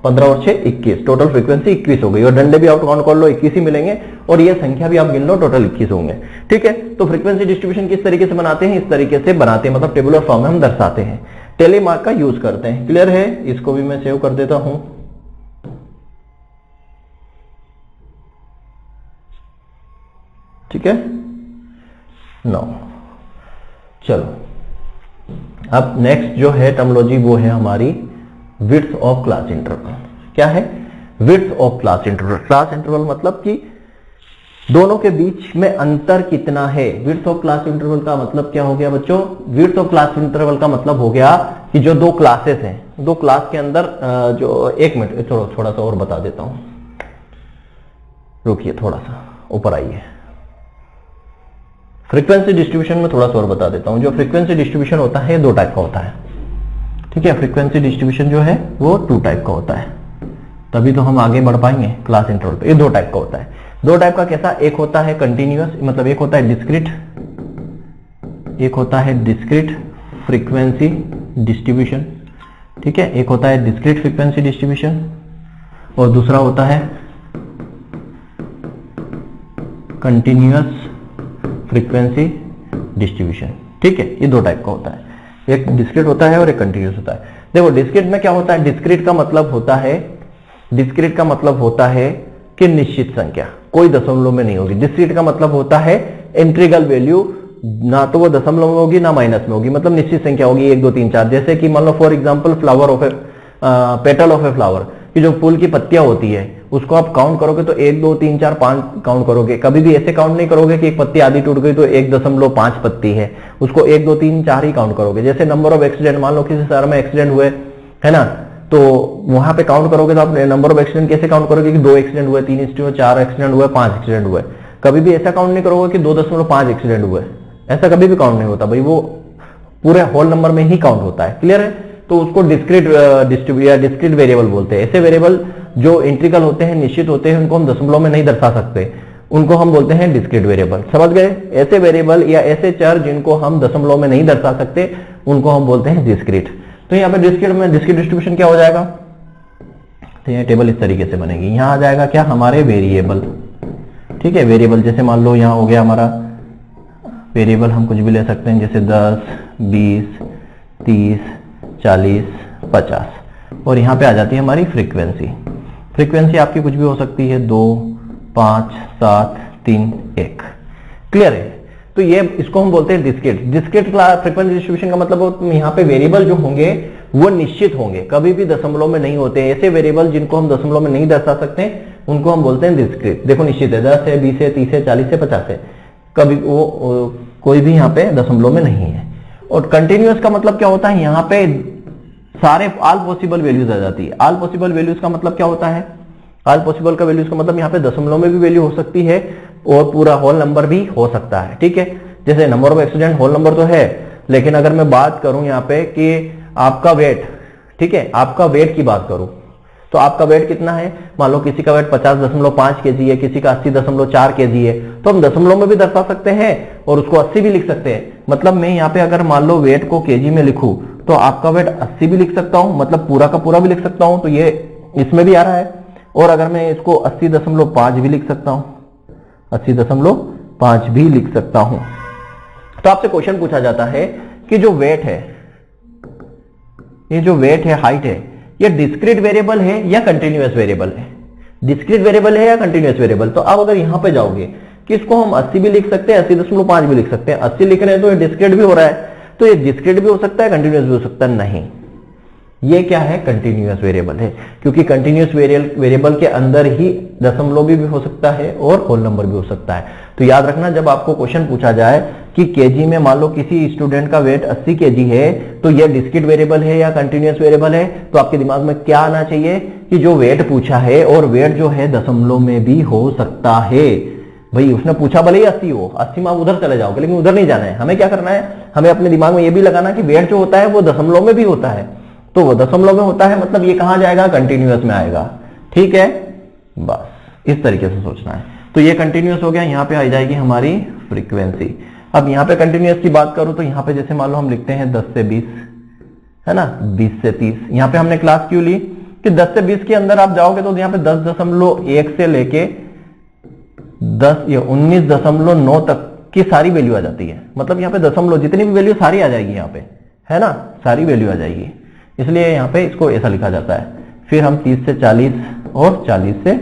15 और 6 21, टोटल फ्रीक्वेंसी 21 हो गई। और डंडे भी आउट काउंट कर लो, 21 ही मिलेंगे, और ये संख्या भी आप गिन लो, टोटल 21 होंगे, ठीक है। तो फ्रीक्वेंसी डिस्ट्रीब्यूशन किस तरीके से बनाते हैं, इस तरीके से बनाते हैं, मतलब टेबुलर फॉर्म में हम दर्शाते हैं, टेलीमार्क का यूज करते हैं। क्लियर है? इसको भी मैं सेव कर देता हूं। ठीक है, नो चलो, अब नेक्स्ट जो है टर्मिनोलॉजी वो है हमारी विड्थ ऑफ क्लास इंटरवल। क्या है width of class interval. Class interval मतलब कि दोनों के बीच में अंतर कितना है। विड्थ ऑफ क्लास इंटरवल का मतलब क्या हो गया बच्चों? विड्थ ऑफ क्लास इंटरवल का मतलब हो गया कि जो दो क्लासेस हैं, दो क्लास के अंदर जो, एक मिनट थोड़ा सा और बता देता हूं, रुकिए, थोड़ा सा ऊपर आइए। फ्रीक्वेंसी डिस्ट्रीब्यूशन में थोड़ा सा और बता देता हूं। जो फ्रीक्वेंसी डिस्ट्रीब्यूशन होता है दो टाइप का होता है, ठीक है। फ्रीक्वेंसी डिस्ट्रीब्यूशन जो है वो 2 टाइप का होता है, तभी तो हम आगे बढ़ पाएंगे क्लास इंटरवल पे। ये 2 टाइप का होता है। 2 टाइप का कैसा? एक होता है कंटिन्यूअस, मतलब एक होता है डिस्क्रीट, एक होता है डिस्क्रीट फ्रीक्वेंसी डिस्ट्रीब्यूशन, ठीक है। एक होता है डिस्क्रीट फ्रीक्वेंसी डिस्ट्रीब्यूशन और दूसरा होता है कंटिन्यूअस फ्रीक्वेंसी डिस्ट्रीब्यूशन, ठीक है। ये 2 टाइप का होता है, एक डिस्क्रीट होता है और एक कंटिन्यूअस होता है। देखो डिस्क्रीट में क्या होता है? डिस्क्रीट का मतलब होता है, डिस्क्रीट का मतलब होता है कि निश्चित संख्या, कोई दशमलव में नहीं होगी। डिस्क्रीट का मतलब होता है इंटीग्रल वैल्यू, ना तो वो दशमलव में होगी ना माइनस में होगी, मतलब निश्चित संख्या होगी 1 2 3 4। जैसे कि मान लो for example flower of a petal of a flower, कि जो फूल की पत्तियां होती है उसको आप काउंट करोगे तो 1 2 3 4 5 काउंट करोगे। कभी भी ऐसे काउंट नहीं करोगे कि एक पत्ती आधी टूट गई तो 1.5 पत्ती है, उसको 1 2 3 4 ही काउंट करोगे। जैसे नंबर ऑफ एक्सीडेंट, मान लो किसी शहर में एक्सीडेंट हुए, है ना, तो वहां पे काउंट करोगे तो आप नंबर ऑफ एक्सीडेंट कैसे काउंट करोगे कि 2 एक्सीडेंट हुए, 3 एक्सीडेंट हुए, 4 एक्सीडेंट हुए, 5 एक्सीडेंट हुए। कभी भी ऐसा काउंट नहीं करोगे कि 2.5 एक्सीडेंट हुए, ऐसा कभी भी काउंट नहीं होता भाई, वो पूरे होल नंबर में ही काउंट होता है। क्लियर है? तो उसको डिस्क्रीट डिस्क्रीट वेरिएबल बोलते हैं। ऐसे वेरिएबल जो इंटीग्रल होते हैं, निश्चित होते हैं, उनको हम दशमलव में नहीं दर्शा सकते, उनको हम बोलते हैं डिस्क्रीट वेरिएबल। समझ गए? ऐसे वेरिएबल या ऐसे चर जिनको हम दशमलव में नहीं दर्शा सकते उनको हम बोलते हैं डिस्क्रीट। तो यहाँ पे डिस्क्रीट में डिस्क्रीट डिस्ट्रीब्यूशन क्या हो जाएगा? तो ये टेबल इस तरीके से बनेगी। यहां आ जाएगा क्या? हमारे वेरिएबल, ठीक है। वेरिएबल जैसे मान लो यहां हो गया हमारा वेरिएबल, हम कुछ भी ले सकते हैं, जैसे 10 20 30 40 50। और यहां पे आ जाती है हमारी फ्रीक्वेंसी। फ्रीक्वेंसी आपकी कुछ भी हो सकती है, 2 5 7 3 1। क्लियर है? तो ये इसको हम बोलते हैं डिस्क्रीट। डिस्क्रीट फ्रीक्वेंसी डिस्ट्रीब्यूशन का मतलब यहाँ पे वेरिएबल जो होंगे वो निश्चित होंगे, कभी भी दशमलव में नहीं होते। ऐसे वेरिएबल जिनको हम दशमलव में नहीं दर्शा सकते उनको हम बोलते हैं डिस्क्रीट। देखो निश्चित है, 10 है, 20 है, 30 है, 40 है, 50 है, कभी वो कोई भी यहाँ पे दशमलव में नहीं है। और कंटिन्यूअस का मतलब क्या होता है? यहाँ पे सारे ऑल पॉसिबल वैल्यूज आ जाती है। ऑल पॉसिबल वैल्यूज का मतलब क्या होता है? ऑल पॉसिबल का वैल्यूज का मतलब यहाँ पे दशमलव में भी वैल्यू हो सकती है और पूरा होल नंबर भी हो सकता है, ठीक है। जैसे number of accident whole number तो है, लेकिन अगर मैं बात करूं यहाँ पे कि आपका वेट, ठीक है, आपका वेट की बात करूं तो आपका वेट कितना है? मान लो किसी का वेट 50.5 kg है, किसी का 80.4 kg है, तो हम दशमलव में भी दर्शा सकते हैं और उसको 80 भी लिख सकते हैं। मतलब मैं यहाँ पे अगर मान लो वेट को केजी में लिखूं तो आपका वेट 80 भी लिख सकता हूं, मतलब पूरा का पूरा भी लिख सकता हूं, तो ये इसमें भी आ रहा है। और अगर मैं इसको 80.5 भी लिख सकता हूं, 80.5 भी लिख सकता हूं। तो आपसे क्वेश्चन पूछा जाता है कि जो वेट है, ये जो वेट है, हाइट है, ये डिस्क्रीट वेरिएबल है या कंटिन्यूअस वेरिएबल है? डिस्क्रीट वेरिएबल है या कंटिन्यूअस वेरिएबल? तो अब अगर यहां पे जाओगे कि इसको हम 80 भी लिख सकते हैं, 80.5 भी लिख सकते हैं। 80 लिख रहे हैं तो ये डिस्क्रीट भी हो रहा है, तो ये डिस्क्रीट भी हो सकता है, कंटिन्यूअस भी हो सकता है। नहीं, ये क्या है? कंटिन्यूअस वेरिएबल है, क्योंकि कंटिन्यूअस वेरिएबल के अंदर ही दशमलव भी हो सकता है और होल नंबर भी हो सकता है। तो याद रखना, जब आपको क्वेश्चन पूछा जाए कि केजी में मान लो किसी स्टूडेंट का वेट 80 kg है, तो यह डिस्क्रीट वेरिएबल है या कंटिन्यूअस वेरिएबल है, तो आपके दिमाग में क्या आना चाहिए कि जो वेट पूछा है, और वेट जो है दशमलव में भी हो सकता है। भाई उसने पूछा भले ही 80 हो, 80 में आप उधर चले जाओगे, लेकिन उधर नहीं जाना है। हमें क्या करना है? हमें अपने दिमाग में यह भी लगाना कि वेट जो होता है वो दशमलव में भी होता है, तो वो दशमलव में होता है, मतलब ये कहां जाएगा? कंटिन्यूअस में आएगा, ठीक है। बस इस तरीके से सोचना है। तो ये कंटिन्यूअस हो गया, यहां पे आ जाएगी हमारी फ्रीक्वेंसी। अब यहां पे कंटिन्यूअस की बात करूं तो यहां पे जैसे मान लो हम लिखते हैं 10 से 20, है ना, 20 से 30। यहां पे हमने क्लास क्यों ली कि 10 से 20 के अंदर आप जाओगे तो यहां पे 10.1 से लेके 10 या 19.9 तक की सारी वैल्यू आ जाती है। मतलब यहाँ पे दशमलव जितनी भी वैल्यू सारी आ जाएगी, यहाँ पे है ना, सारी वैल्यू आ जाएगी, इसलिए यहाँ पे इसको ऐसा लिखा जाता है। फिर हम 30 से 40 और 40 से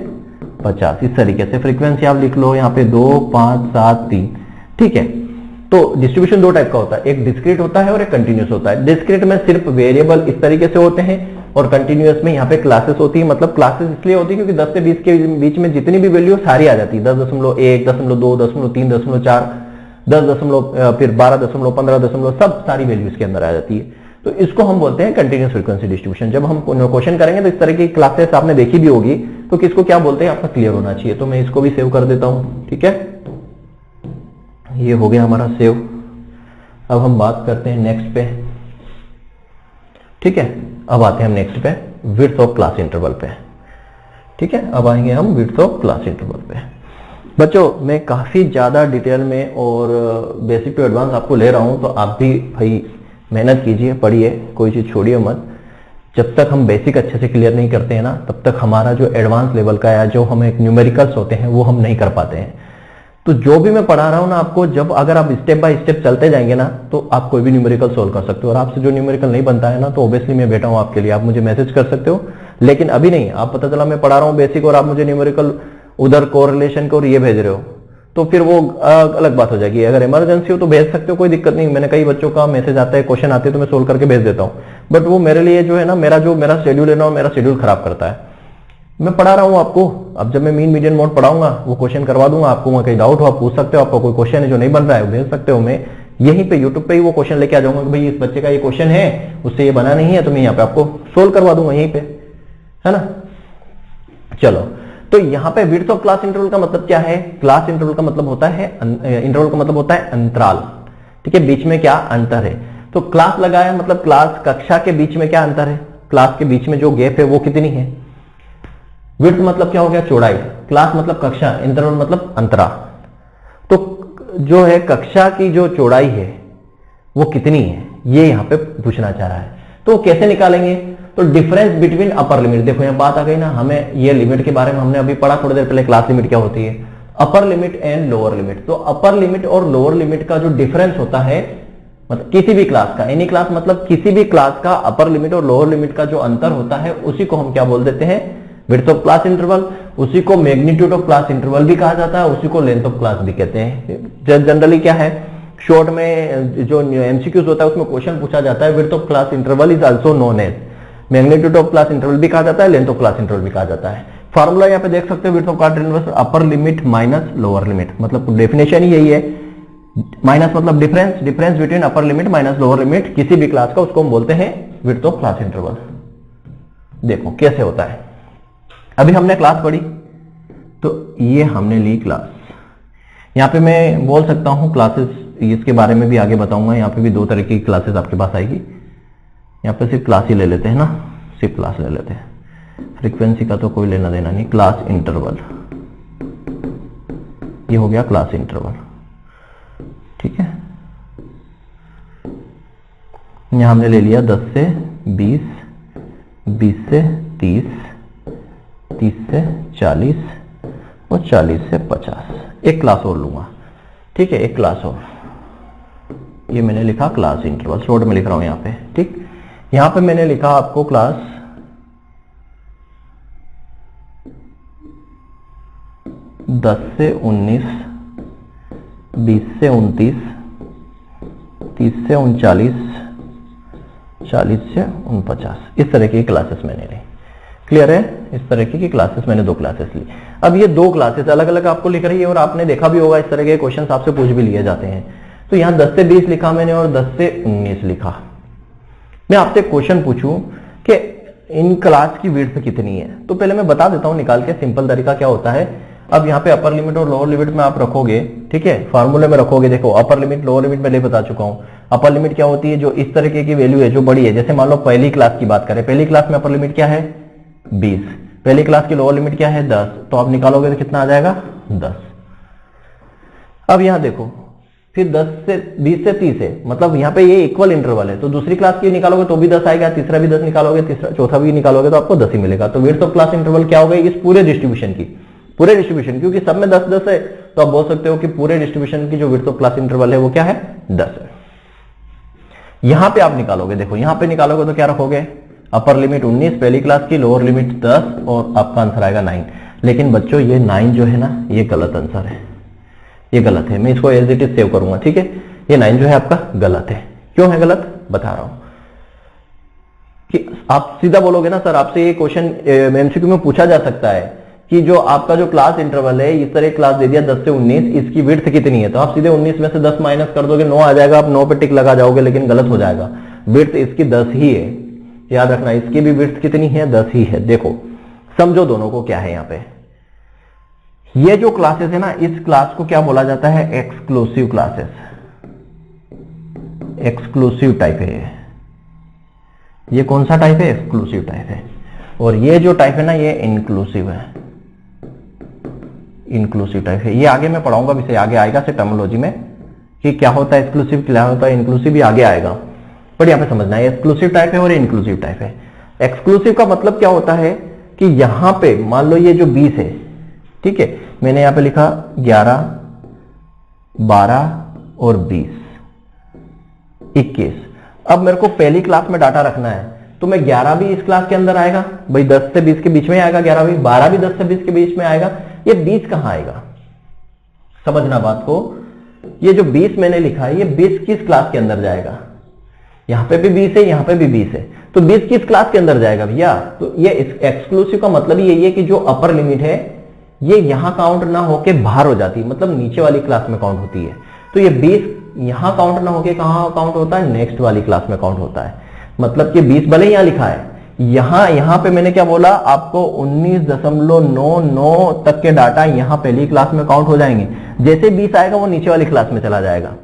50 इस तरीके से फ्रीक्वेंसी आप लिख लो यहाँ पे 2 5 7 3, ठीक है। तो डिस्ट्रीब्यूशन 2 टाइप का होता है, एक डिस्क्रीट होता है और एक कंटिन्यूअस होता है। डिस्क्रीट में सिर्फ वेरिएबल इस तरीके से होते हैं, और कंटिन्यूअस में यहाँ पे क्लासेस होती है। मतलब क्लासेस इसलिए होती है क्योंकि 10 से 20 के बीच में जितनी भी वैल्यू सारी आ जाती है, 10.1, 10.2, 10.3, 10.4, 10 फिर 12, 15 सब सारी वैल्यू इसके अंदर आ जाती है। तो इसको हम बोलते हैं कंटिन्यूअस फ्रीक्वेंसी डिस्ट्रीब्यूशन। जब हम क्वेश्चन करेंगे तो इस तरह की क्लासेस आपने देखी भी होगी, तो किसको क्या बोलते हैं आपका क्लियर होना चाहिए। तो मैं इसको भी सेव कर देता हूं, ठीक है, ये हो गया हमारा सेव। अब हम बात करते हैं नेक्स्ट पे, ठीक है। अब आते हैं हम नेक्स्ट पे, विड्थ ऑफ क्लास इंटरवल पे, ठीक है। अब आएंगे हम विड्थ ऑफ क्लास इंटरवल पे। बच्चों मैं काफी ज्यादा डिटेल में और बेसिक टू एडवांस आपको ले रहा हूं, तो आप भी भाई मेहनत कीजिए, पढ़िए, कोई चीज छोड़िए मत। जब तक हम बेसिक अच्छे से क्लियर नहीं करते हैं ना, तब तक हमारा जो एडवांस लेवल का या जो हमें न्यूमेरिकल्स होते हैं वो हम नहीं कर पाते हैं। तो जो भी मैं पढ़ा रहा हूं ना आपको, जब अगर आप स्टेप बाय स्टेप चलते जाएंगे ना, तो आप कोई भी न्यूमेरिकल सोल्व कर सकते हो। और आपसे जो न्यूमेरिकल नहीं बनता है ना, तो ऑब्वियसली मैं बैठा हूं आपके लिए, आप मुझे मैसेज कर सकते हो। लेकिन अभी नहीं, आप पता चला मैं पढ़ा रहा हूं बेसिक और आप मुझे न्यूमेरिकल उधर कोरिलेशन को और ये भेज रहे हो, तो फिर वो अलग बात हो जाएगी। अगर इमरजेंसी हो तो भेज सकते हो, कोई दिक्कत नहीं। मैंने कई बच्चों का मैसेज आता है, क्वेश्चन आते हैं, तो मैं सोल्व करके भेज देता हूं। बट वो मेरे लिए जो है ना, मेरा शेड्यूल है ना, मेरा शेड्यूल खराब करता है। मैं पढ़ा रहा हूं आपको, अब जब मैं मीन मीडियन मोड पढ़ाऊंगा, वो क्वेश्चन करवा दूंगा आपको। वहां कहीं डाउट हो आप पूछ सकते हो, आपका कोई क्वेश्चन है जो नहीं बन रहा है भेज सकते हो। मैं यहीं पे यूट्यूब पे ही वो क्वेश्चन लेके आ जाऊंगा कि भाई इस बच्चे का ये क्वेश्चन है, उससे ये बना नहीं है, तो मैं यहाँ पे आपको सोल्व करवा दूंगा यहीं पे, है ना। चलो, तो यहाँ पे विड्थ ऑफ क्लास इंटरवल का मतलब क्या है? क्लास इंटरवल का मतलब होता है, इंटरवल का मतलब होता है अंतराल, ठीक है, बीच में क्या अंतर है। तो क्लास लगाया मतलब क्लास कक्षा के बीच में क्या अंतर है, क्लास के बीच में जो गैप है वो कितनी है। विड्थ मतलब क्या हो गया, चौड़ाई, क्लास मतलब कक्षा, इंटरवल मतलब अंतराल। तो जो है कक्षा की जो चौड़ाई है वो कितनी है, ये यहां पे पूछना चाह रहा है। तो कैसे निकालेंगे? तो डिफरेंस बिटवीन अपर लिमिट, देखो यहां बात आ गई ना, हमें ये लिमिट के बारे में हमने अभी पढ़ा थोड़ी देर पहले, क्लास लिमिट क्या होती है, अपर लिमिट एंड लोअर लिमिट। तो अपर लिमिट और लोअर लिमिट का जो डिफरेंस होता है, मतलब किसी भी क्लास का, एनी क्लास मतलब किसी भी क्लास का अपर लिमिट और लोअर लिमिट का जो अंतर होता है, उसी को हम क्या बोल देते हैं, विड्थ ऑफ क्लास इंटरवल। उसी को मैग्नीट्यूड ऑफ क्लास इंटरवल भी कहा जाता है, उसी को लेंथ ऑफ क्लास भी कहते हैं। जनरली क्या है, शॉर्ट में जो एमसीक्यूज होता है उसमें क्वेश्चन पूछा जाता है, width of class interval is also known as, magnitude of class interval भी कहा जाता है, लेंथ ऑफ क्लास इंटरवल भी कहा जाता है। फॉर्मूला यहाँ पे देख सकते हो, width of class interval upper limit minus lower limit, मतलब डेफिनेशन ही यही है। माइनस मतलब difference, difference between upper limit minus lower limit किसी भी क्लास का, उसको हम बोलते हैं विड्थ ऑफ क्लास इंटरवल। देखो कैसे होता है, अभी हमने क्लास पढ़ी, तो ये हमने ली क्लास। यहां पे मैं बोल सकता हूं क्लासेस, इसके बारे में भी आगे बताऊंगा। यहां पे भी दो तरह की क्लासेस आपके पास आएगी। यहां पे सिर्फ क्लास ही ले लेते हैं ना, सिर्फ क्लास ले लेते हैं, फ्रीक्वेंसी का तो कोई लेना देना नहीं। क्लास इंटरवल, ये हो गया क्लास इंटरवल, ठीक है। यहां हमने ले लिया 10 से 20, 20 से 30, 30 से 40 और 40 से 50। एक क्लास और लूंगा, ठीक है, एक क्लास और। ये मैंने लिखा क्लास इंटरवल, शॉर्ट में लिख रहा हूं यहां पे, ठीक। यहां पे मैंने लिखा आपको क्लास 10 से 19, 20 से 29, 30 से 39, 40 से 49, इस तरह की क्लासेस मैंने ली। क्लियर है? इस तरह की क्लासेस मैंने दो क्लासेस ली। अब ये दो क्लासेस अलग अलग आपको लिख रही है, और आपने देखा भी होगा इस तरह के क्वेश्चन आपसे पूछ भी लिए जाते हैं। तो यहां 10 से 20 लिखा मैंने और 10 से 19 लिखा। मैं आपसे क्वेश्चन पूछूं कि इन क्लास की विड्थ कितनी है, तो पहले मैं बता देता हूं निकाल के, सिंपल तरीका क्या होता है। अब यहाँ पे अपर लिमिट और लोअर लिमिट में आप रखोगे, ठीक है, फार्मूले में रखोगे। देखो अपर लिमिट लोअर लिमिट पहले बता चुका हूं। अपर लिमिट क्या होती है, जो इस तरीके की वैल्यू है जो बड़ी है। जैसे मान लो पहली क्लास की बात करें, पहली क्लास में अपर लिमिट क्या है 20, पहली क्लास की लोअर लिमिट क्या है 10, तो आप निकालोगे तो कितना आ जाएगा 10। अब यहां देखो, फिर 10 से 20 से 30 है, मतलब यहाँ पे ये इक्वल इंटरवल है, तो दूसरी क्लास की निकालोगे तो भी 10 आएगा, तीसरा भी 10 निकालोगे, तीसरा चौथा भी निकालोगे तो आपको 10 ही मिलेगा। तो विड्थ ऑफ क्लास इंटरवल क्या हो गई इस पूरे डिस्ट्रीब्यूशन की, पूरे डिस्ट्रीब्यूशन, क्योंकि सब में 10-10 है, तो आप बोल सकते हो कि पूरे डिस्ट्रीब्यूशन की जो विड्थ ऑफ क्लास इंटरवल है वो क्या है 10 है। यहां पे आप निकालोगे, देखो यहां पे निकालोगे तो क्या रखोगे, अपर लिमिट 19 पहली क्लास की, लोअर लिमिट 10, और आपका आंसर आएगा 9। लेकिन बच्चों ये 9 जो है ना, ये गलत आंसर है, ये गलत है। मैं इसको एज इट इज सेव करूंगा, ठीक है। ये 9 जो है आपका गलत है। क्यों है गलत, बता रहा हूं। कि आप सीधा बोलोगे ना सर, आपसे ये क्वेश्चन एमसीक्यू में पूछा जा सकता है कि जो आपका जो क्लास इंटरवल है, इस तरह क्लास दे दिया 10 से 19, इसकी विड्थ कितनी है, तो आप सीधे 19 में से 10 माइनस कर दोगे, 9 आ जाएगा, आप 9 पे टिक लगा जाओगे, लेकिन गलत हो जाएगा। विड्थ इसकी 10 ही है, याद रखना, इसकी भी विड्थ कितनी है, 10 ही है। देखो समझो दोनों को क्या है। यहाँ पे ये जो क्लासेस है ना, इस क्लास को क्या बोला जाता है, एक्सक्लूसिव क्लासेस, एक्सक्लूसिव टाइप है ये कौन सा टाइप है, एक्सक्लूसिव टाइप है। और ये जो टाइप है ना, ये इंक्लूसिव है, इंक्लूसिव टाइप है। ये आगे मैं पढ़ाऊंगा, विषय आगे आएगा से टर्मिनोलॉजी में कि क्या होता है एक्सक्लूसिव, क्या होता है इंक्लूसिव, भी आगे आएगा, बट यहाँ पे समझना है एक्सक्लूसिव टाइप है और इंक्लूसिव टाइप है। एक्सक्लूसिव का मतलब क्या होता है कि यहां पे मान लो ये जो 20 है, ठीक है, मैंने यहां पे लिखा 11, 12 और 20, 21। अब मेरे को पहली क्लास में डाटा रखना है, तो मैं 11 भी इस क्लास के अंदर आएगा, भाई 10 से 20 के बीच में आएगा 11 भी, 12 भी 10 से 20 के बीच में आएगा, ये 20 कहां आएगा, समझना बात को। ये जो 20 मैंने लिखा है, ये 20 किस क्लास के अंदर जाएगा, यहां पे भी 20 है, यहां पे भी 20 है, तो 20 किस क्लास के अंदर जाएगा भैया, तो ये एक्सक्लूसिव का मतलब यही है कि जो अपर लिमिट है ये यहां काउंट ना होके बाहर हो जाती है, मतलब नीचे वाली क्लास में काउंट होती है। तो ये 20 यहां काउंट ना होके कहां काउंट होता है, नेक्स्ट वाली क्लास में काउंट होता है। मतलब कि 20 भले यहां लिखा है, यहां पे मैंने क्या बोला आपको, 19.99 तक के डाटा यहां पहली क्लास में काउंट हो जाएंगे, जैसे 20 आएगा वो नीचे वाली क्लास में चला जाएगा।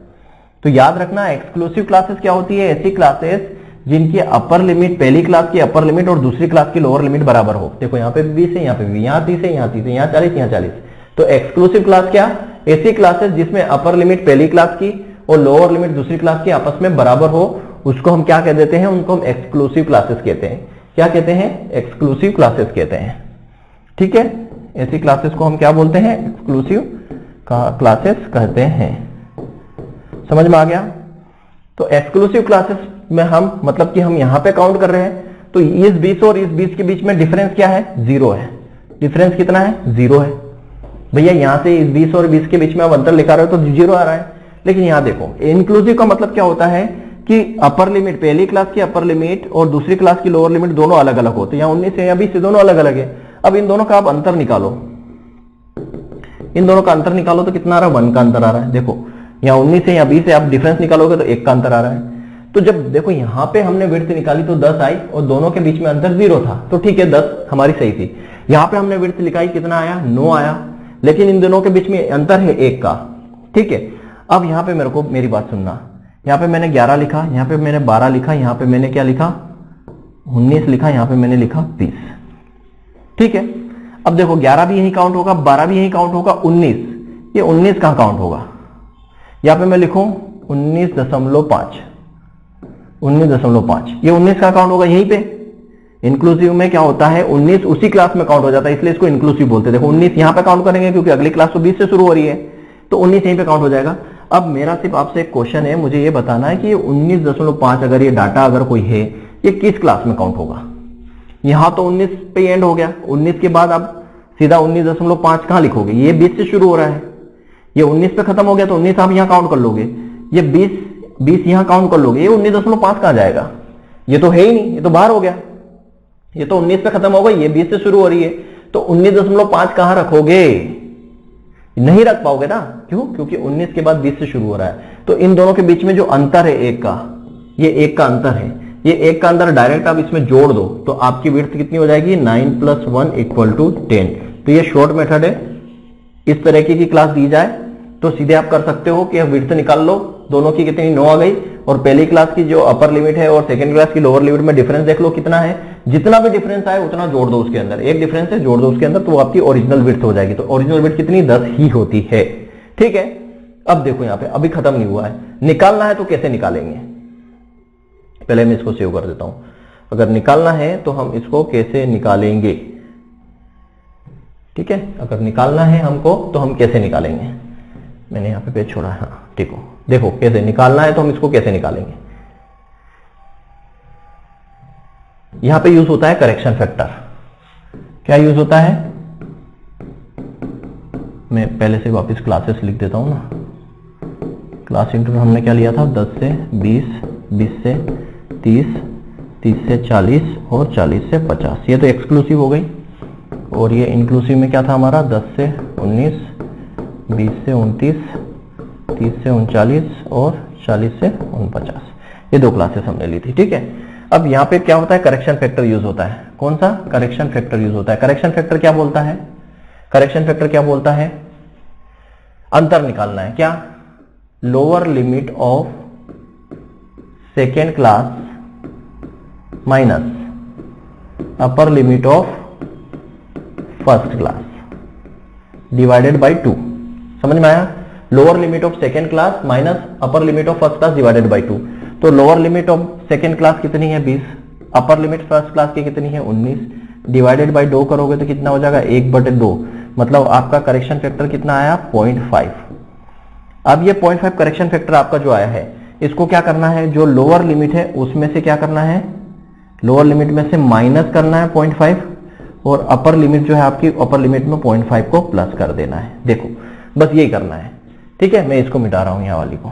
तो याद रखना एक्सक्लूसिव क्लासेस क्या होती है, ऐसी क्लासेस जिनकी अपर लिमिट, पहली क्लास की अपर लिमिट और दूसरी क्लास की लोअर लिमिट बराबर हो। देखो यहाँ पे 20 है, यहाँ पे भी, यहाँ 30 है, यहाँ 30 है, यहाँ 40, यहाँ 40। तो एक्सक्लूसिव क्लास क्या, ऐसी क्लासेस जिसमें अपर लिमिट पहली क्लास की और लोअर लिमिट दूसरी क्लास की आपस में बराबर हो, उसको हम क्या कह देते हैं, उनको हम एक्सक्लूसिव क्लासेस कहते हैं। क्या कहते हैं, एक्सक्लूसिव क्लासेस कहते हैं, ठीक है। ऐसी क्लासेस को हम क्या बोलते हैं, एक्सक्लूसिव क्लासेस कहते हैं। समझ में आ गया। तो एक्सक्लूसिव क्लासेस में हम मतलब कि हम यहां पे काउंट कर रहे हैं, तो इस 20 और इस 20 के बीच में डिफरेंस क्या है, 0 है। डिफरेंस कितना है, 0 है। भैया यहां से इस 20 और 20 के बीच में आप अंतर लिखा रहे हो तो 0 आ रहा है, लेकिन यहां देखो इंक्लूसिव का मतलब क्या होता है कि अपर लिमिट, पहली क्लास की अपर लिमिट और दूसरी क्लास की लोअर लिमिट दोनों अलग अलग होते हैं। यहाँ 19 है या 20 दोनों अलग अलग है। अब इन दोनों का आप अंतर निकालो, इन दोनों का अंतर निकालो तो कितना आ रहा है, 1 का अंतर आ रहा है। देखो यहाँ 19 है या 20 है, आप डिफरेंस निकालोगे तो 1 का अंतर आ रहा है। तो जब देखो यहां पे हमने विड्थ निकाली तो 10 आई और दोनों के बीच में अंतर 0 था, तो ठीक है 10 हमारी सही थी। यहां पे हमने विड्थ निकाली, कितना आया, 9 आया, लेकिन इन दोनों के बीच में अंतर है 1 का, ठीक है। अब यहां पे मेरे को मेरी बात सुनना, यहां पे मैंने 11 लिखा, यहां पे मैंने 12 लिखा, यहां पे मैंने क्या लिखा, 19 लिखा, यहां पे मैंने लिखा 20, ठीक है। अब देखो 11 भी यही काउंट होगा, 12 भी यही काउंट होगा, 19, ये 19 कहां काउंट होगा, यहां पे मैं लिखूं 19.5, 19.5, ये 19 का काउंट होगा यहीं पे। इंक्लूसिव में क्या होता है, 19 उसी क्लास में काउंट हो जाता है, इसलिए इसको इंक्लूसिव बोलते हैं। देखो 19 यहां पे काउंट करेंगे क्योंकि अगली क्लास तो 20 से शुरू हो रही है, तो 19 यहीं पे काउंट हो जाएगा। अब मेरा सिर्फ आपसे एक क्वेश्चन है, मुझे ये बताना है कि 19.5 अगर ये डाटा अगर कोई है, ये किस क्लास में काउंट होगा। यहां तो 19 पे एंड हो गया, 19 के बाद आप सीधा 19.5 कहां लिखोगे, ये 20 से शुरू हो रहा है, ये 19 पे खत्म हो गया तो 19 आप यहां काउंट कर लोगे, ये 20 यहां काउंट कर लोगे, ये 19.5 कहां जाएगा, ये तो है ही नहीं, ये तो बाहर हो गया, ये तो 19 पे खत्म हो गई, ये 20 से शुरू हो रही है, तो 19.5 कहां रखोगे, नहीं रख पाओगे ना, क्यों, क्योंकि 19 के बाद 20 से शुरू हो रहा है। तो इन दोनों के बीच में जो अंतर है 1 का, ये 1 का अंतर है, ये 1 का अंतर डायरेक्ट आप इसमें जोड़ दो तो आपकी विड्थ कितनी हो जाएगी, 9 + 1 = 10। तो ये शॉर्ट मेथड है। इस तरह की क्लास दी जाए तो सीधे आप कर सकते हो कि विड्थ निकाल लो, दोनों की कितनी 9 आ गई, और पहली क्लास की जो अपर लिमिट है और सेकंड क्लास की लोअर लिमिट में डिफरेंस देख लो कितना है, जितना भी डिफरेंस आए उतना जोड़ दो उसके अंदर, एक डिफरेंस है जोड़ दो उसके अंदर, तो वो आपकी ओरिजिनल विड्थ हो जाएगी। तो ओरिजिनल विड्थ कितनी, 10 ही होती है, ठीक है। अब देखो यहाँ पे अभी खत्म नहीं हुआ है, निकालना है तो कैसे निकालेंगे, पहले मैं इसको सेव कर देता हूं। अगर निकालना है तो हम इसको कैसे निकालेंगे, ठीक है, अगर निकालना है हमको तो हम कैसे निकालेंगे, मैंने यहां पे पेज छोड़ा है, हाँ ठीक हो, देखो कैसे निकालना है तो हम इसको कैसे निकालेंगे। यहां पे यूज होता है करेक्शन फैक्टर। क्या यूज होता है, मैं पहले से वापस क्लासेस लिख देता हूं ना। क्लास इंटरवल हमने क्या लिया था, 10 से 20, 20 से 30, 30 से 40 और 40 से 50। ये तो एक्सक्लूसिव हो गई। और ये इंक्लूसिव में क्या था हमारा, 10 से 19, 20 से 29, 30 से 39 और 40 से 49। ये 2 क्लासेस हमने ली थी। ठीक है, अब यहाँ पे क्या होता है, करेक्शन फैक्टर यूज होता है। कौन सा, करेक्शन फैक्टर यूज होता है। करेक्शन फैक्टर क्या बोलता है, करेक्शन फैक्टर क्या बोलता है, अंतर निकालना है। क्या, lower limit of second class minus upper limit of first class divided by 2। समझ में आया, lower limit of second class minus upper limit of first class divided by 2। तो lower limit of second class कितनी है, 20, अपर लिमिट फर्स्ट क्लास की कितनी है, 19, डिवाइडेड बाई 2 करोगे तो कितना हो जाएगा, 1/2। मतलब आपका करेक्शन फैक्टर कितना आया, 0.5। अब ये 0.5 करेक्शन फैक्टर आपका जो आया है, इसको क्या करना है, जो लोअर लिमिट है उसमें से क्या करना है, लोअर लिमिट में से माइनस करना है 0.5, और अपर लिमिट जो है आपकी, अपर लिमिट में 0.5 को प्लस कर देना है। देखो बस यही करना है। ठीक है, मैं इसको मिटा रहा हूं यहां वाली को।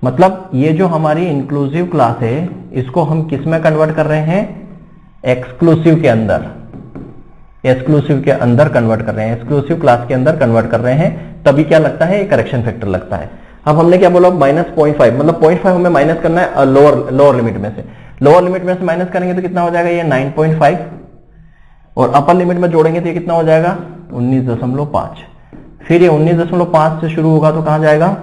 मतलब ये जो हमारी इंक्लूसिव क्लास है, इसको हम किस में कन्वर्ट कर रहे हैं, एक्सक्लूसिव के अंदर, एक्सक्लूसिव के अंदर कन्वर्ट कर रहे हैं, एक्सक्लूसिव क्लास के अंदर कन्वर्ट कर रहे हैं। तभी क्या लगता है, करेक्शन फैक्टर लगता है। अब हमने क्या बोला, -0.5, मतलब 0.5 हमें माइनस करना है लोअर लिमिट में से। लोअर लिमिट में से माइनस करेंगे तो कितना हो जाएगा, ये 9.5, और अपर लिमिट में जोड़ेंगे तो ये कितना हो जाएगा, 19.5। फिर ये 19.5 से शुरू होगा तो कहां जाएगा,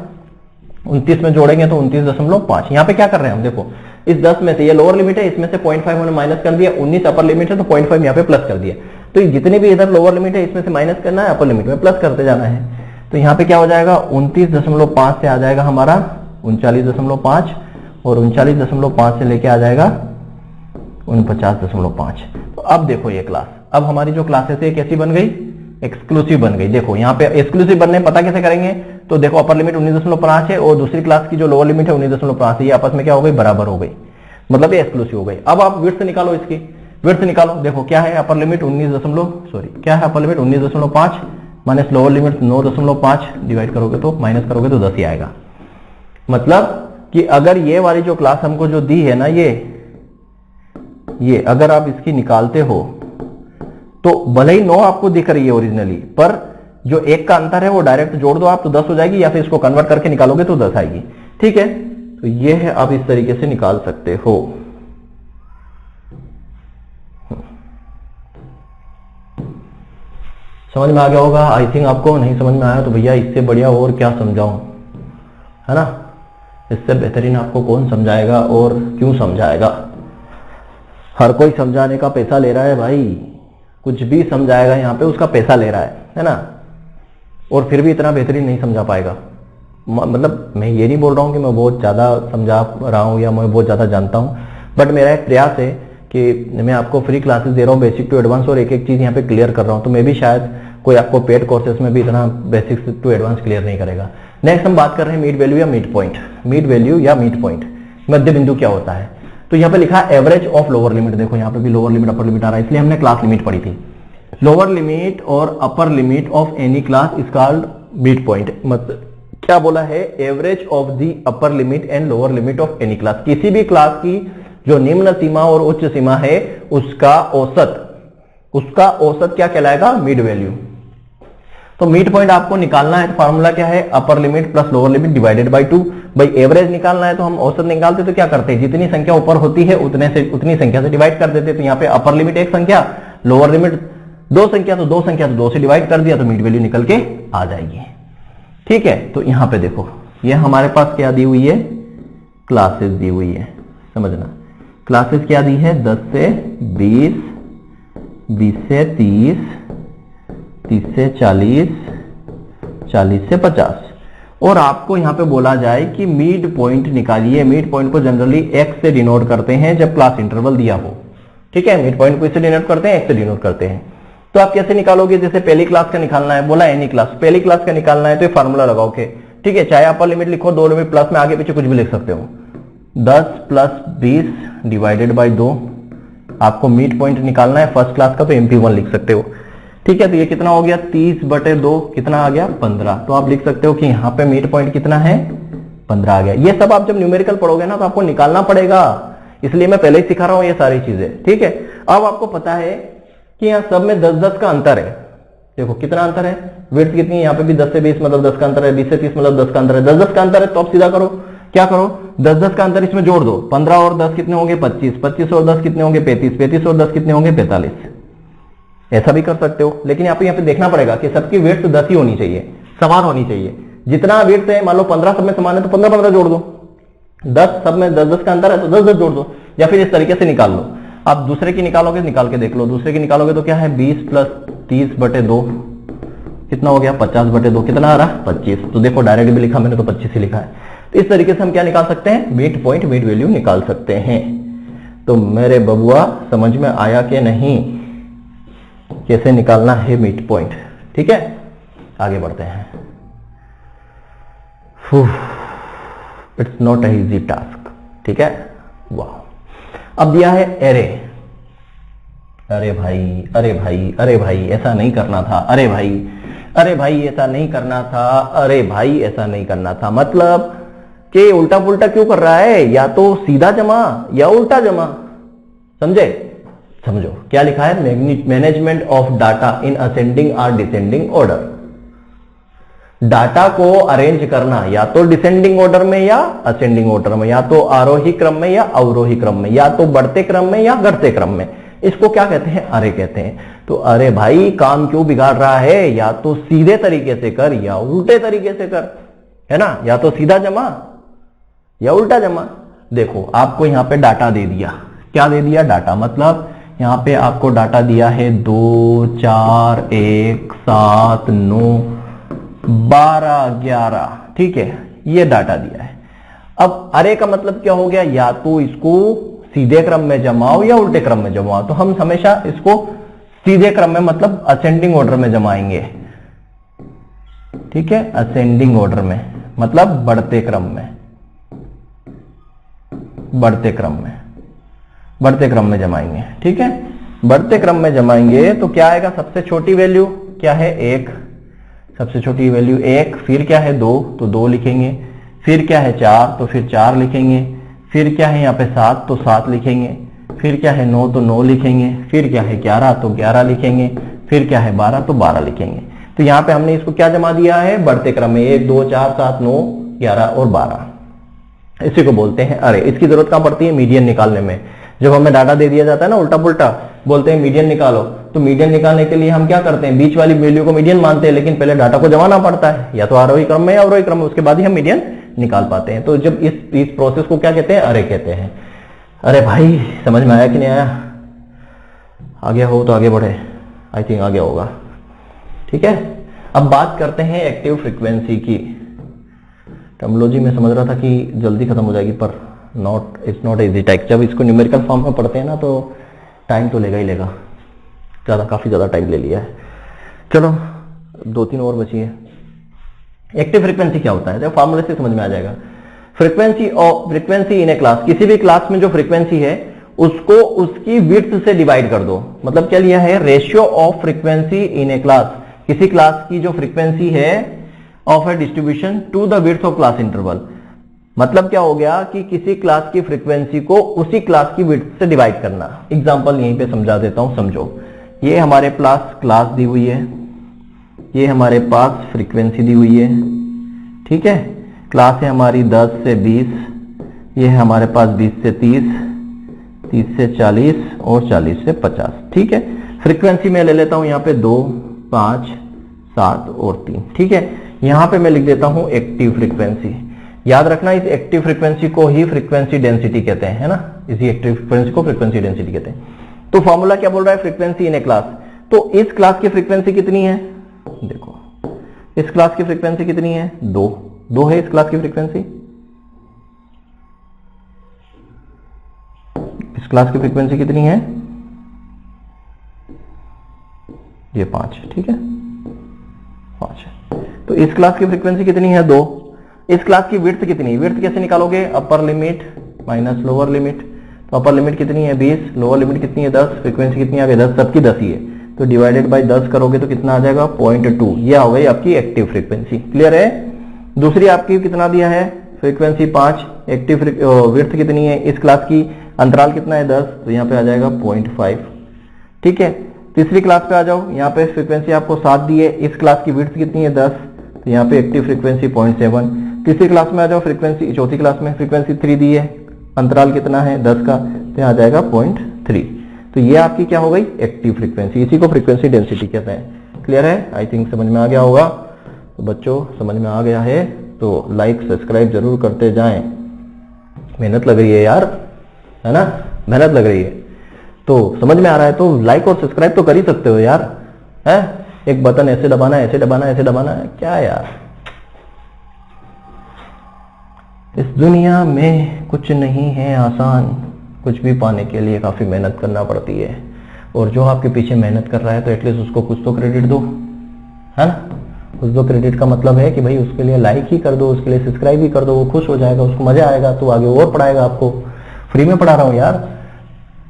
29 में जोड़ेंगे तो 29.5। यहां पे क्या कर रहे हैं हम, देखो इस 10 में से, ये लोअर लिमिट है, इसमें से 0.5 हमने माइनस कर दिया, 19 अपर लिमिट है तो 0.5 यहाँ पे प्लस कर दिया। तो जितने भी इधर लोअर लिमिट है इसमें से माइनस करना है, अपर लिमिट में प्लस करते जाना है। तो यहाँ पे क्या हो जाएगा, 29.5 से आ जाएगा हमारा 39.5, और 39.5 से लेके आ जाएगा 49.5। तो अब देखो ये क्लास, अब हमारी जो क्लासेस है कैसी बन गई, एक्सक्लूसिव बन गई। देखो यहाँ पे एक्सक्लूसिव बनने पता कैसे करेंगे, तो देखो अपर लिमिट 19.5 है और दूसरी क्लास की जो लोअर लिमिट है 19.5 है, ये आपस में क्या हो गई, बराबर हो गई, मतलब ये एक्सक्लूसिव हो गई। अब आप विड्थ निकालो, इसकी विड्थ निकालो। देखो क्या है, upper limit 19.5 minus lower limit 9.5, divide करोगे तो, माइनस करोगे तो 10 ही आएगा। मतलब कि अगर ये वाली जो क्लास हमको जो दी है ना, ये अगर आप इसकी निकालते हो तो भले ही 9 आपको दिख रही है ओरिजिनली, पर जो 1 का अंतर है वो डायरेक्ट जोड़ दो आप तो 10 हो जाएगी, या फिर इसको कन्वर्ट करके निकालोगे तो 10 आएगी। ठीक है, तो ये है, आप इस तरीके से निकाल सकते हो। समझ में आ गया होगा आई थिंक आपको। नहीं समझ में आया तो भैया इससे बढ़िया और क्या समझाऊं, है ना, इससे बेहतरीन आपको कौन समझाएगा और क्यों समझाएगा। हर कोई समझाने का पैसा ले रहा है भाई, कुछ भी समझाएगा यहाँ पे उसका पैसा ले रहा है ना, और फिर भी इतना बेहतरीन नहीं समझा पाएगा। मतलब मैं ये नहीं बोल रहा हूँ कि मैं बहुत ज़्यादा समझा रहा हूँ या मैं बहुत ज़्यादा जानता हूँ, बट मेरा एक प्रयास है कि मैं आपको फ्री क्लासेस दे रहा हूँ, बेसिक टू एडवांस, और एक एक चीज़ यहाँ पे क्लियर कर रहा हूँ। तो मैं भी शायद कोई आपको पेड कोर्सेज में भी इतना बेसिक टू एडवांस क्लियर नहीं करेगा। नेक्स्ट हम बात कर रहे हैं मीड वैल्यू या मीड पॉइंट। मीड वैल्यू या मीड पॉइंट, मध्य बिंदु क्या होता है। तो यहाँ पे लिखा है एवरेज ऑफ लोअर लिमिट। देखो यहाँ पे भी लोअर लिमिट अपर लिमिट आ रहा है, इसलिए हमने क्लास लिमिट पढ़ी थी। लोअर लिमिट और upper limit of any class is called mid point. मतलब क्या बोला है, average of the upper limit and lower limit of any class. किसी भी क्लास की जो निम्न सीमा और उच्च सीमा है उसका औसत क्या कहलाएगा, मिड वैल्यू। तो मिड पॉइंट आपको निकालना है, फॉर्मूला क्या है, upper limit plus lower limit divided by 2। भाई एवरेज निकालना है तो हम औसत निकालते तो क्या करते हैं, जितनी संख्या ऊपर होती है उतनी संख्या से डिवाइड कर देते। तो यहाँ पे अपर लिमिट एक संख्या, लोअर लिमिट दो संख्या, तो दो संख्या तो 2 से डिवाइड कर दिया तो मिड वैल्यू निकल के आ जाएगी। ठीक है, तो यहां पे देखो ये हमारे पास क्या दी हुई है, क्लासेस दी हुई है। समझना, क्लासेस क्या दी है, 10 से 20, 20 से 30, 30 से 40, 40 से 50। और आपको यहां पे बोला जाए कि मिड पॉइंट निकालिए। मिड पॉइंट को जनरली x से डिनोट करते हैं जब क्लास इंटरवल दिया हो। ठीक है, मिड पॉइंट को इससे डिनोट करते हैं, x से डिनोट करते हैं। तो आप कैसे निकालोगे, जैसे पहली क्लास का निकालना है, बोला एनी क्लास, पहली क्लास का निकालना है तो ये फार्मूला लगाओगे। ठीक है, चाहे अपर लिमिट लिखो, 2 लिमिट प्लस में आगे पीछे कुछ भी लिख सकते हो। 10 प्लस 20 डिवाइडेड बाय 2। आपको मिड पॉइंट निकालना है फर्स्ट क्लास का, तो MP1 लिख सकते हो। ठीक है, तो ये कितना हो गया, 30/2, कितना आ गया, 15। तो आप लिख सकते हो कि यहाँ पे मिड पॉइंट कितना है, 15 आ गया। ये सब आप जब न्यूमेरिकल पढ़ोगे ना तो आपको निकालना पड़ेगा, इसलिए मैं पहले ही सिखा रहा हूं ये सारी चीजें, ठीक है। अब आपको पता है कि यहाँ सब में 10-10 का अंतर है। देखो कितना अंतर है, विड्थ कितनी है, यहाँ पे भी 10 से 20 मतलब 10 का अंतर है, 20 से 30 मतलब 10 का अंतर है, 10-10 का अंतर है। तो आप सीधा करो, क्या करो, 10-10 का अंतर इसमें जोड़ दो, 15 और 10 कितने होंगे 25, 25 और 10 कितने होंगे 35, 35 और 10 कितने होंगे 45। ऐसा भी कर सकते हो, लेकिन यहाँ पे देखना पड़ेगा कि सबकी विड्थ 10 ही होनी चाहिए, समान होनी चाहिए। जितना विड्थ है, मान लो 15 सब में समान है तो 15-15 जोड़ दो, 10 सब में 10-10 का अंतर है तो 10-10 जोड़ दो, या फिर इस तरीके से निकाल लो। आप दूसरे की निकालोगे, निकाल के देख लो, दूसरे की निकालोगे तो क्या है 20 + 30/2 कितना हो गया 50/2, कितना आ रहा 25। तो देखो डायरेक्ट भी लिखा मैंने तो 25 ही लिखा है। तो इस तरीके से हम क्या निकाल सकते हैं, मिड पॉइंट मिड वैल्यू निकाल सकते हैं। तो मेरे बबुआ समझ में आया कि नहीं कैसे निकालना है मिड पॉइंट, ठीक है। आगे बढ़ते हैं। It's not a easy task, ठीक है। वाह, अब दिया है एरे। अरे भाई अरे भाई अरे भाई ऐसा नहीं करना था, अरे भाई अरे भाई ऐसा नहीं करना था, अरे भाई ऐसा नहीं करना था, मतलब कि उल्टा पुल्टा क्यों कर रहा है, या तो सीधा जमा या उल्टा जमा, समझे। समझो क्या लिखा है, management of data in ascending और डिसेंडिंग ऑर्डर। डाटा को अरेंज करना या तो डिसेंडिंग ऑर्डर में या असेंडिंग ऑर्डर में, या तो आरोही क्रम में या अवरोही क्रम में, या तो बढ़ते क्रम में या घटते क्रम में। इसको क्या कहते हैं, अरे कहते हैं। तो अरे भाई काम क्यों बिगाड़ रहा है, या तो सीधे तरीके से कर या उल्टे तरीके से कर, है ना, या तो सीधा जमा या उल्टा जमा। देखो आपको यहां पे डाटा दे दिया, क्या दे दिया, डाटा मतलब यहां पे आपको डाटा दिया है 2 4 1 7 9 12 11, ठीक है, ये डाटा दिया है। अब अरे का मतलब क्या हो गया, या तो इसको सीधे क्रम में जमाओ या उल्टे क्रम में जमाओ। तो हम हमेशा इसको सीधे क्रम में मतलब असेंडिंग ऑर्डर में जमाएंगे, ठीक है, असेंडिंग ऑर्डर में मतलब बढ़ते क्रम में, बढ़ते क्रम में, बढ़ते क्रम में जमाएंगे, ठीक है। बढ़ते क्रम में जमाएंगे तो क्या आएगा, सबसे छोटी वैल्यू क्या है 1, सबसे छोटी वैल्यू 1, फिर क्या है 2 तो 2 लिखेंगे, फिर क्या है 4 तो फिर 4 लिखेंगे, फिर क्या है यहाँ पे 7 तो 7 लिखेंगे, फिर क्या है 9 तो 9 लिखेंगे, फिर क्या है 11 तो 11 लिखेंगे, फिर क्या है 12 तो 12 लिखेंगे। तो यहाँ पे हमने इसको क्या जमा दिया है, बढ़ते क्रम में 1 2 4 7 9 11 और 12। इसी को बोलते हैं अरे। इसकी जरूरत कहां पड़ती है, मीडियन निकालने में। जब हमें डाटा दे दिया जाता है ना उल्टा पुल्टा, बोलते हैं मीडियन निकालो, तो मीडियन निकालने के लिए हम क्या करते हैं, बीच वाली वैल्यू को मीडियन मानते हैं, लेकिन पहले डाटा को जमाना पड़ता है, या तो आरोही क्रम में या अवरोही क्रम में, उसके बाद ही हम मीडियन निकाल पाते हैं। तो जब इस प्रोसेस को क्या कहते हैं, अरे कहते हैं। अरे भाई समझ में आया कि नहीं आया, आ गया हो तो आगे बढ़े, आई थिंक आ गया होगा, ठीक है। अब बात करते हैं एक्टिव फ्रीक्वेंसी की। टर्मिनोलॉजी में समझ रहा था कि जल्दी खत्म हो जाएगी, पर इट्स नॉट इजी टाइप। जब इसको न्यूमेरिकल फॉर्म में पढ़ते हैं ना तो टाइम तो लेगा ही लेगा, काफी ज्यादा टाइम ले लिया है। चलो 2-3 और बची है। एक्टिव फ्रीक्वेंसी क्या होता है, जब फॉर्मूले से समझ में आ जाएगा। फ्रीक्वेंसी इन ए क्लास, किसी भी क्लास में जो फ्रीक्वेंसी है उसको उसकी विड्थ से डिवाइड कर दो। मतलब क्या लिया है, ratio of frequency in a class, किसी क्लास की जो फ्रीक्वेंसी है of a distribution to the width of class interval. मतलब क्या हो गया कि किसी क्लास की फ्रीक्वेंसी को उसी क्लास की विड्थ से डिवाइड करना। एग्जांपल यहीं पे समझा देता हूं, समझो। ये हमारे पास क्लास दी हुई है, ये हमारे पास फ्रीक्वेंसी दी हुई है, ठीक है। क्लास है हमारी 10 से 20, ये है हमारे पास 20 से 30, 30 से 40 और 40 से 50, ठीक है। फ्रीक्वेंसी में ले लेता हूं यहाँ पे 2, 5, 7 और 3, ठीक है। यहां पे मैं लिख देता हूं एक्टिव फ्रीक्वेंसी। याद रखना इस एक्टिव फ्रीक्वेंसी को ही फ्रीक्वेंसी डेंसिटी कहते हैं, है ना। इसी एक्टिव फ्रीक्वेंसी को फ्रीक्वेंसी डेंसिटी कहते हैं। तो फॉर्मूला क्या बोल रहा है, फ्रीक्वेंसी इन ए क्लास। तो इस क्लास की फ्रीक्वेंसी कितनी है, देखो इस क्लास की फ्रीक्वेंसी कितनी है, 2 है इस क्लास की फ्रीक्वेंसी। इस क्लास की फ्रीक्वेंसी कितनी है, ये 5, ठीक है, 5 है। तो इस क्लास की फ्रीक्वेंसी कितनी है, 2। इस क्लास की विड्थ कितनी है, विड्थ कैसे निकालोगे, upper limit minus lower limit. तो अपर लिमिट कितनी है 20, लोअर लिमिट कितनी है 10, फ्रीक्वेंसी कितनी आ गई 10, सबकी 10 ही है। तो डिवाइडेड बाय 10 करोगे तो कितना आ जाएगा 0.2, यह हो गई आपकी एक्टिव फ्रीक्वेंसी। क्लियर है। दूसरी आपकी कितना दिया है, फ्रीक्वेंसी 5, एक्टिव विड्थ कितनी है इस क्लास की, अंतराल कितना है 10, तो यहाँ पे आ जाएगा 0.5। ठीक है, तीसरी क्लास पे आ जाओ, यहाँ पे फ्रीक्वेंसी आपको 7 दी है, इस क्लास की विड्थ कितनी है 10, तो यहाँ पे एक्टिव फ्रीक्वेंसी 0.7। तीसरी क्लास में आ जाओ, फ्रीक्वेंसी चौथी क्लास में फ्रीक्वेंसी 3 दी है, अंतराल कितना है 10 का, तो यहाँ आ जाएगा 0.3। तो ये आपकी क्या हो गई एक्टिव फ्रीक्वेंसी, इसी को फ्रीक्वेंसी डेंसिटी कहते हैं। क्लियर है? आई थिंक समझ में आ गया होगा। तो बच्चों समझ में आ गया है तो लाइक सब्सक्राइब जरूर करते जाएं, मेहनत लग रही है यार, है ना, मेहनत लग रही है। तो समझ में आ रहा है तो लाइक और सब्सक्राइब तो कर ही सकते हो यार, है? एक बटन ऐसे दबाना है, ऐसे दबाना है, ऐसे दबाना है, क्या यार। इस दुनिया में कुछ नहीं है आसान, कुछ भी पाने के लिए काफी मेहनत करना पड़ती है, और जो आपके पीछे मेहनत कर रहा है तो एटलीस्ट उसको कुछ तो क्रेडिट दो, है ना। कुछ तो क्रेडिट का मतलब है कि भाई उसके लिए लाइक ही कर दो, उसके लिए सब्सक्राइब ही कर दो, वो खुश हो जाएगा, उसको मजा आएगा, तो आगे और पढ़ाएगा आपको। फ्री में पढ़ा रहा हूं यार।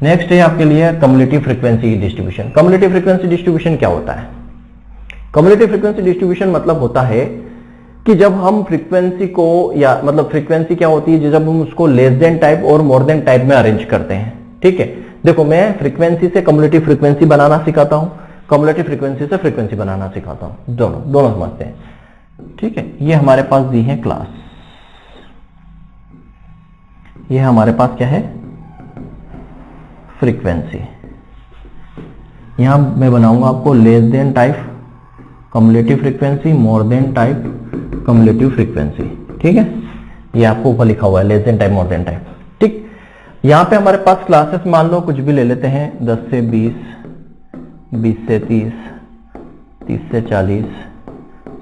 नेक्स्ट है आपके लिए cumulative frequency distribution. Cumulative frequency distribution क्या होता है? कम्युलेटिव फ्रीक्वेंसी डिस्ट्रीब्यूशन मतलब होता है कि जब हम फ्रीक्वेंसी को, या मतलब फ्रीक्वेंसी क्या होती है जब हम उसको लेस देन टाइप और मोर देन टाइप में अरेंज करते हैं। ठीक है, देखो मैं फ्रीक्वेंसी से कम्युलेटिव फ्रीक्वेंसी बनाना सिखाता हूं, कम्युलेटिव फ्रीक्वेंसी से फ्रीक्वेंसी बनाना सिखाता हूं, दोनों समझते हैं। ठीक है, ये हमारे पास दी है क्लास, ये हमारे पास क्या है फ्रीक्वेंसी। यहां मैं बनाऊंगा आपको less than type cumulative frequency, मोर देन टाइप कम्युलेटिव फ्रीक्वेंसी। ठीक है, ये आपको ऊपर लिखा हुआ है लेस देन टाइप, मोर देन टाइप। ठीक, यहां पे हमारे पास क्लासेस मान लो कुछ भी ले लेते हैं, 10 से 20, 20 से 30, 30 से 40,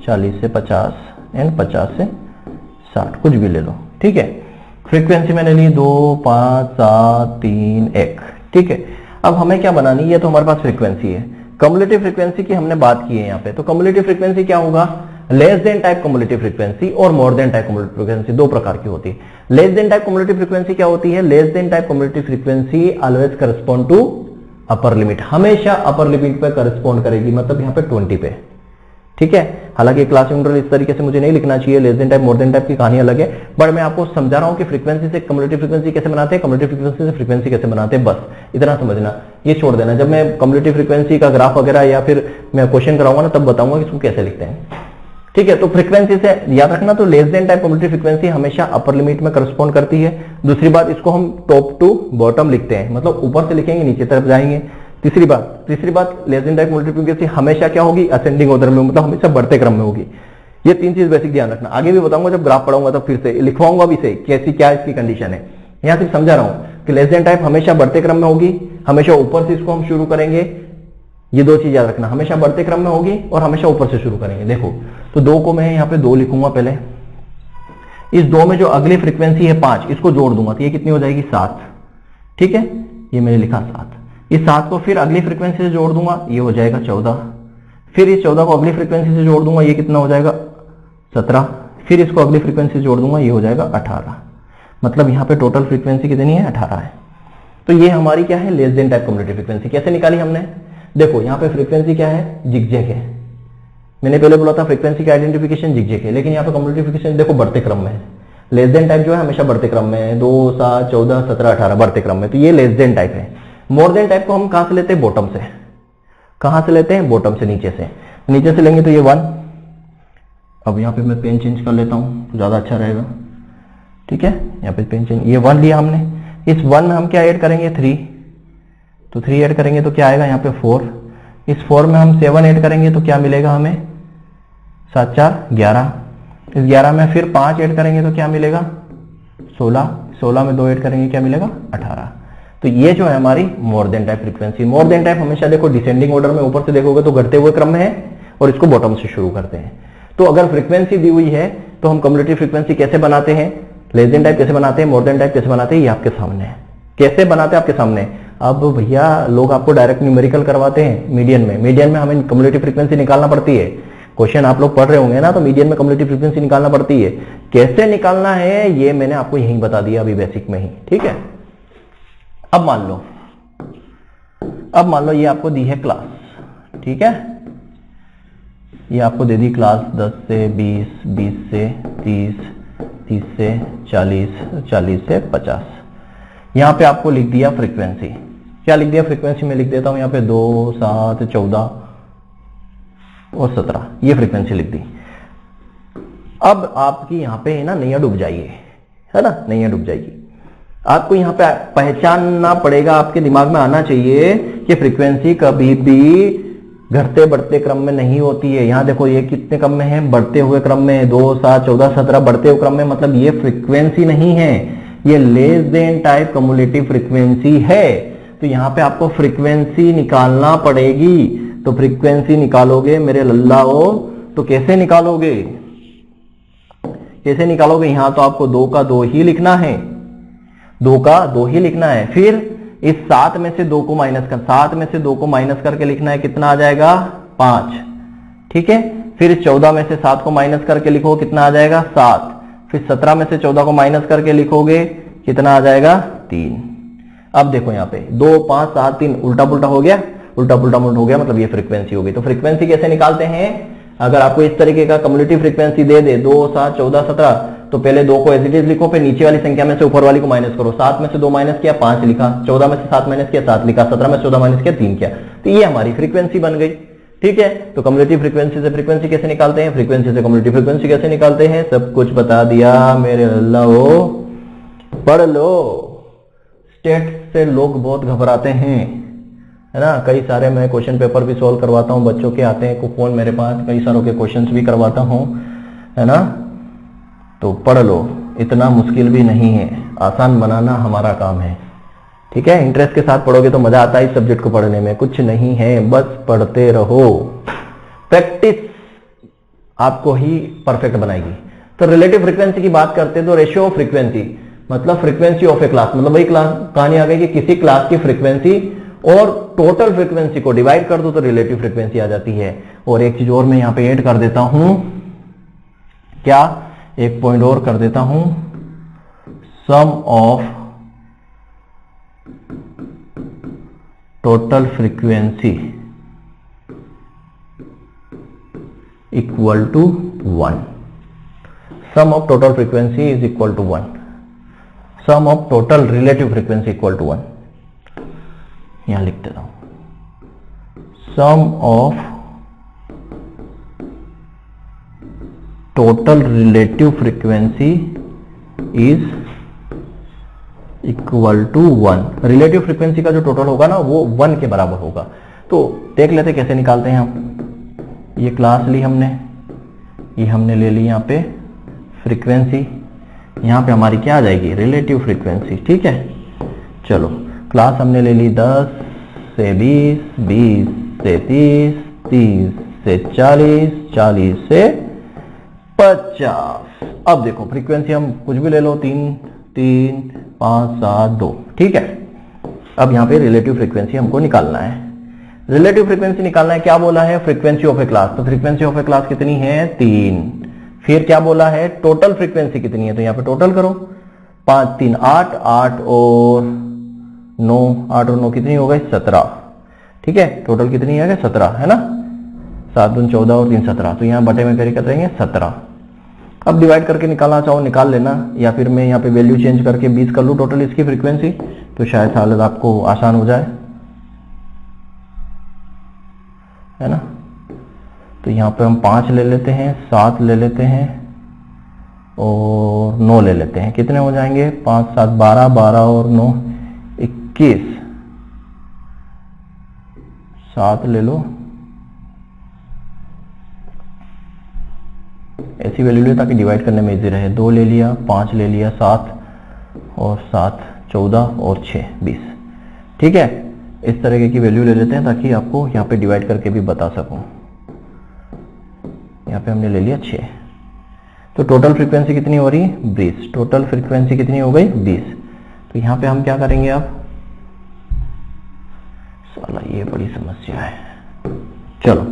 40 से 50 एंड 50 से 60, कुछ भी ले लो। ठीक है, फ्रीक्वेंसी मैंने ली 2, 5, 7, 3, 1। ठीक है, अब हमें क्या बनानी है, तो हमारे पास फ्रीक्वेंसी है। कम्युलेटिव फ्रीक्वेंसी की हमने बात की है यहाँ पे, तो कम्युलेटिव फ्रीक्वेंसी क्या होगा, less than type cumulative frequency और more than type cumulative frequency, दो प्रकार की होती है। Less than type cumulative frequency क्या होती है, less than type cumulative frequency always correspond to upper limit, हमेशा अपर लिमिट पे करस्पॉन्ड करेगी, मतलब यहाँ पे 20 पे। ठीक है, हालांकि क्लास यूनिट इस तरीके से मुझे नहीं लिखना चाहिए, less than type more than type की कहानी अलग है, बट मैं आपको समझा रहा हूं कि फ्रीक्वेंसी से कम्युलेटिव फ्रीक्वेंसी कैसे बनाते हैं, कम्युलेटिव फ्रीक्वेंसी से फ्रीक्वेंसी कैसे बनाते हैं, बस इतना समझना, ये छोड़ देना। जब मैं कम्युलेटिव फ्रीक्वेंसी का ग्राफ वगैरह या फिर मैं क्वेश्चन कराऊंगा ना, तब बताऊंगा कि इसको कैसे लिखते हैं। ठीक है, तो फ्रीक्वेंसी से याद रखना, तो less than type cumulative frequency हमेशा अपर लिमिट में करस्पॉन्ड करती है। दूसरी बात, इसको हम टॉप टू बॉटम लिखते हैं, मतलब ऊपर से लिखेंगे नीचे तरफ जाएंगे। तीसरी बात less than type cumulative frequency हमेशा क्या होगी, असेंडिंग ऑर्डर में, मतलब हमेशा बढ़ते क्रम में होगी। ये तीन चीज बेसिक ध्यान रखना, आगे भी बताऊंगा जब ग्राफ पढ़ाऊंगा, तब फिर से लिखवाऊंगा भी से कैसी क्या इसकी कंडीशन है। यहां सिर्फ समझा रहा हूं कि लेस देन टाइप हमेशा बढ़ते क्रम में होगी, हमेशा ऊपर से इसको हम शुरू करेंगे। ये दो चीज याद रखना, हमेशा बढ़ते क्रम में होगी और हमेशा ऊपर से शुरू करेंगे। देखो, तो 2 को मैं यहाँ पे 2 लिखूंगा पहले, इस 2 में जो अगली फ्रीक्वेंसी है 5, इसको जोड़ दूंगा तो ये कितनी हो जाएगी 7। ठीक है, ये मैंने लिखा 7, इस 7 को फिर अगली फ्रीक्वेंसी से जोड़ दूंगा, ये हो जाएगा 14, फिर इस 14 को अगली फ्रीक्वेंसी से जोड़ दूंगा, ये कितना हो जाएगा 17, फिर इसको अगली फ्रीक्वेंसी से जोड़ दूंगा, ये हो जाएगा 18। मतलब यहाँ पे टोटल फ्रीक्वेंसी कितनी है 18 है। तो ये हमारी क्या है less than type cumulative frequency. कैसे निकाली हमने, देखो यहाँ पे फ्रीक्वेंसी क्या है जिगजैग है, मैंने पहले बोला था फ्रीक्वेंसी का आइडेंटिफिकेशन जिगजैग है, लेकिन यहाँ पे कम्युलेटिव फ्रीक्वेंसी देखो बढ़ते क्रम में है। लेस देन टाइप जो है हमेशा बढ़ते क्रम में है, 2, 7, 14, 17, 18 बढ़ते क्रम में, तो ये लेस देन टाइप है। मोर देन टाइप को हम कहां से लेते हैं, बॉटम से। कहां से लेते हैं, बॉटम से, नीचे से। नीचे से लेंगे तो ये 1, अब यहाँ पे मैं पेन चेंज कर लेता हूं तो ज्यादा अच्छा रहेगा। ठीक है, यहाँ पे पेन चेंज, ये 1 लिया हमने, इस 1 में हम क्या ऐड करेंगे 3, तो 3 ऐड करेंगे तो क्या आएगा यहाँ पे 4, इस 4 में हम 7 ऐड करेंगे तो क्या मिलेगा हमें 7, 4, 11, इस 11 में फिर 5 ऐड करेंगे तो क्या मिलेगा 16, 16 में 2 ऐड करेंगे क्या मिलेगा 18। तो ये जो है हमारी मोर देन टाइप फ्रीक्वेंसी। मोर देन टाइप हमेशा देखो डिसेंडिंग ऑर्डर में, ऊपर से देखोगे तो घटते हुए क्रम में है, और इसको बॉटम से शुरू करते हैं। तो अगर फ्रीक्वेंसी दी हुई है तो हम कम्युलेटिव फ्रीक्वेंसी कैसे बनाते हैं, लेस देन टाइप कैसे बनाते हैं, मोर देन टाइप कैसे बनाते हैं, ये आपके सामने है। कैसे बनाते हैं आपके सामने। अब भैया लोग आपको डायरेक्ट न्यूमेरिकल करवाते हैं मीडियन में हमें कम्युलेटिव फ्रीक्वेंसी निकालना पड़ती है। क्वेश्चन आप लोग पढ़ रहे होंगे ना, तो मीडियन में कम्युलेटिव फ्रीक्वेंसी निकालना पड़ती है। कैसे निकालना है ये मैंने आपको यहीं बता दिया अभी बेसिक में ही। ठीक है, अब मान लो ये आपको दी है क्लास। ठीक है, ये आपको दे दी क्लास 10 से 20, 20 से 30, 30 से 40, 40 से 50। यहां पे आपको लिख दिया फ्रीक्वेंसी। क्या लिख दिया फ्रीक्वेंसी में? लिख देता हूं यहां पे 2, 7, 14 और 17, ये फ्रीक्वेंसी लिख दी। अब आपकी यहां पे ना नैया डूब जाइए, है ना, नैया डूब जाएगी। आपको यहां पे पहचानना पड़ेगा, आपके दिमाग में आना चाहिए कि फ्रीक्वेंसी कभी भी घटते बढ़ते क्रम में नहीं होती है। यहां देखो ये कितने क्रम में है? बढ़ते हुए क्रम में। 2, 7, 14, 17 बढ़ते हुए क्रम में, मतलब ये फ्रीक्वेंसी नहीं है, ये less than type cumulative frequency है। तो यहां पे आपको फ्रीक्वेंसी निकालना पड़ेगी। तो फ्रीक्वेंसी निकालोगे मेरे लल्लाओ, तो कैसे निकालोगे? कैसे निकालोगे? यहां तो आपको 2 का 2 ही लिखना है, 2 का 2 ही लिखना है। फिर इस 7 में से 2 को माइनस कर, 7 में से 2 को माइनस करके लिखना है, कितना आ जाएगा? 5। ठीक है। फिर 14 में से 7 को माइनस करके लिखो, कितना आ जाएगा? 7। फिर 17 में से 14 को माइनस करके लिखोगे, कितना आ जाएगा? 3। अब देखो यहाँ पे 2, 5, 7, 3 उल्टा पुल्टा हो गया, उल्टा पुल्टा हो गया, मतलब ये फ्रीक्वेंसी हो गई। तो फ्रीक्वेंसी कैसे निकालते हैं? अगर आपको इस तरीके का कम्युलेटिव फ्रीक्वेंसी दे दे 2, 7, 14, 17, तो पहले 2 को एज इट इज लिखो, फिर नीचे वाली संख्या में से ऊपर वाली को माइनस करो। 7 में से 2 माइनस किया, 5 लिखा। 14 में से 7 माइनस किया, 7 लिखा। 17 में से 14 माइनस किया, 3 किया। तो ये हमारी फ्रीक्वेंसी बन गई। ठीक है। तो कम्युलेटिव फ्रीक्वेंसी से फ्रीक्वेंसी कैसे निकालते हैं, फ्रीक्वेंसी से कम्युलेटिव फ्रीक्वेंसी कैसे निकालते हैं, सब कुछ बता दिया मेरे अल्लाह। पढ़ लो। स्टेट से लोग बहुत घबराते हैं, है ना। कई सारे मैं क्वेश्चन पेपर भी सॉल्व करवाता हूं, बच्चों के आते हैं फोन मेरे पास, कई सारों के क्वेश्चंस भी करवाता हूं, है ना। तो पढ़ लो, इतना मुश्किल भी नहीं है, आसान बनाना हमारा काम है। ठीक है। इंटरेस्ट के साथ पढ़ोगे तो मजा आता है इस सब्जेक्ट को पढ़ने में, कुछ नहीं है, बस पढ़ते रहो। प्रैक्टिस आपको ही परफेक्ट बनाएगी। तो रिलेटिव फ्रीक्वेंसी की बात करते हैं तो रेशियो ऑफ फ्रीक्वेंसी मतलब फ्रीक्वेंसी ऑफ ए क्लास, मतलब वही क्लास कहानी आ गई कि किसी क्लास की फ्रीक्वेंसी और टोटल फ्रीक्वेंसी को डिवाइड कर दो तो रिलेटिव फ्रीक्वेंसी आ जाती है। और एक चीज और मैं यहां पे ऐड कर देता हूं, क्या? एक पॉइंट और कर देता हूं, sum of total frequency equal to 1। Sum of total frequency is equal to 1। Sum of total relative frequency equal to 1। यहां लिख देता हूं, sum of total relative frequency is equal to 1। Relative frequency का जो टोटल होगा ना वो 1 के बराबर होगा। तो देख लेते कैसे निकालते हैं हम। ये क्लास ली हमने, ये हमने ले ली यहां पे फ्रीक्वेंसी, यहां पे हमारी क्या आ जाएगी? Relative frequency. ठीक है। चलो क्लास हमने ले ली 10 से 20, 20 से 30, 30 से 40, 40 से 50। अब देखो फ्रीक्वेंसी हम कुछ भी ले लो, 3, 3, 5, 7, 2। ठीक है। अब यहां पे रिलेटिव फ्रीक्वेंसी हमको निकालना है। रिलेटिव फ्रीक्वेंसी निकालना है, क्या बोला है? Frequency of A class. तो फ्रीक्वेंसी ऑफ ए क्लास कितनी है? 3। फिर क्या बोला है? टोटल फ्रीक्वेंसी कितनी है? तो यहां पे टोटल करो, 5, 3, 8, 8 और 9, 8 और 9 कितनी हो गई? 17। ठीक है। टोटल कितनी है? 17, है ना। 7 दूनी 14 और 3 17। तो यहां बटे में कर देंगे 17। अब डिवाइड करके निकालना चाहो निकाल लेना, या फिर मैं यहाँ पे वैल्यू चेंज करके 20 कर लूँ टोटल इसकी फ्रीक्वेंसी, तो शायद हालत आपको आसान हो जाए, है ना। तो यहाँ पे हम 5 ले लेते हैं, 7 ले लेते हैं और 9 ले लेते हैं। कितने हो जाएंगे? 5, 7, 12, 12 और 9 21। 7 ले लो, ऐसी वैल्यू ले ताकि डिवाइड करने में इजी रहे। 2 ले लिया, 5 ले लिया, 7 और 7 14 और 6 20। ठीक है। इस तरीके की वैल्यू ले लेते हैं ताकि आपको यहाँ पे डिवाइड करके भी बता सकूं। यहाँ पे हमने ले लिया 6। तो टोटल फ्रीक्वेंसी कितनी हो रही है? 20। टोटल फ्रीक्वेंसी कितनी हो गई? 20। तो यहाँ पे हम क्या करेंगे? अब साला ये बड़ी समस्या है। चलो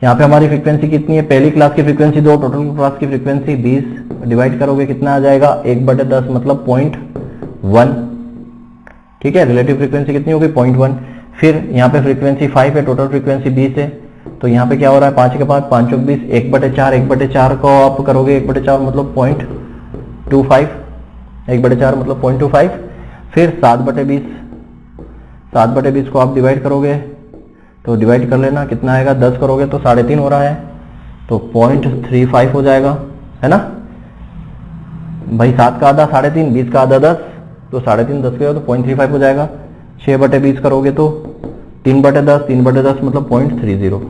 यहाँ पे हमारी फ्रीक्वेंसी कितनी है? पहली क्लास की फ्रीक्वेंसी 2, टोटल क्लास की फ्रीक्वेंसी 20। डिवाइड करोगे कितना आ जाएगा? 1/10 मतलब 0.1। ठीक है। रिलेटिव फ्रीक्वेंसी कितनी होगी? 0.1। फिर यहाँ पे फ्रीक्वेंसी 5 है, टोटल फ्रीक्वेंसी 20 है। तो यहाँ पे क्या हो रहा है? 5 के बाद 5 चौक 20, 1/4। 1/4 को आप करोगे 1/4 मतलब 0.25। 1/4 मतलब 0.25। फिर 7/20, 7/20 को आप डिवाइड करोगे तो डिवाइड कर लेना कितना आएगा, 10 करोगे तो 3.5 हो रहा है, तो 0.35 हो जाएगा, है ना भाई। 7 का आधा 3.5, 20 का आधा 10, तो 3.5 10 के हो तो 0.35 हो जाएगा। 6/20 करोगे तो 3/10, 3/10 मतलब 0.30।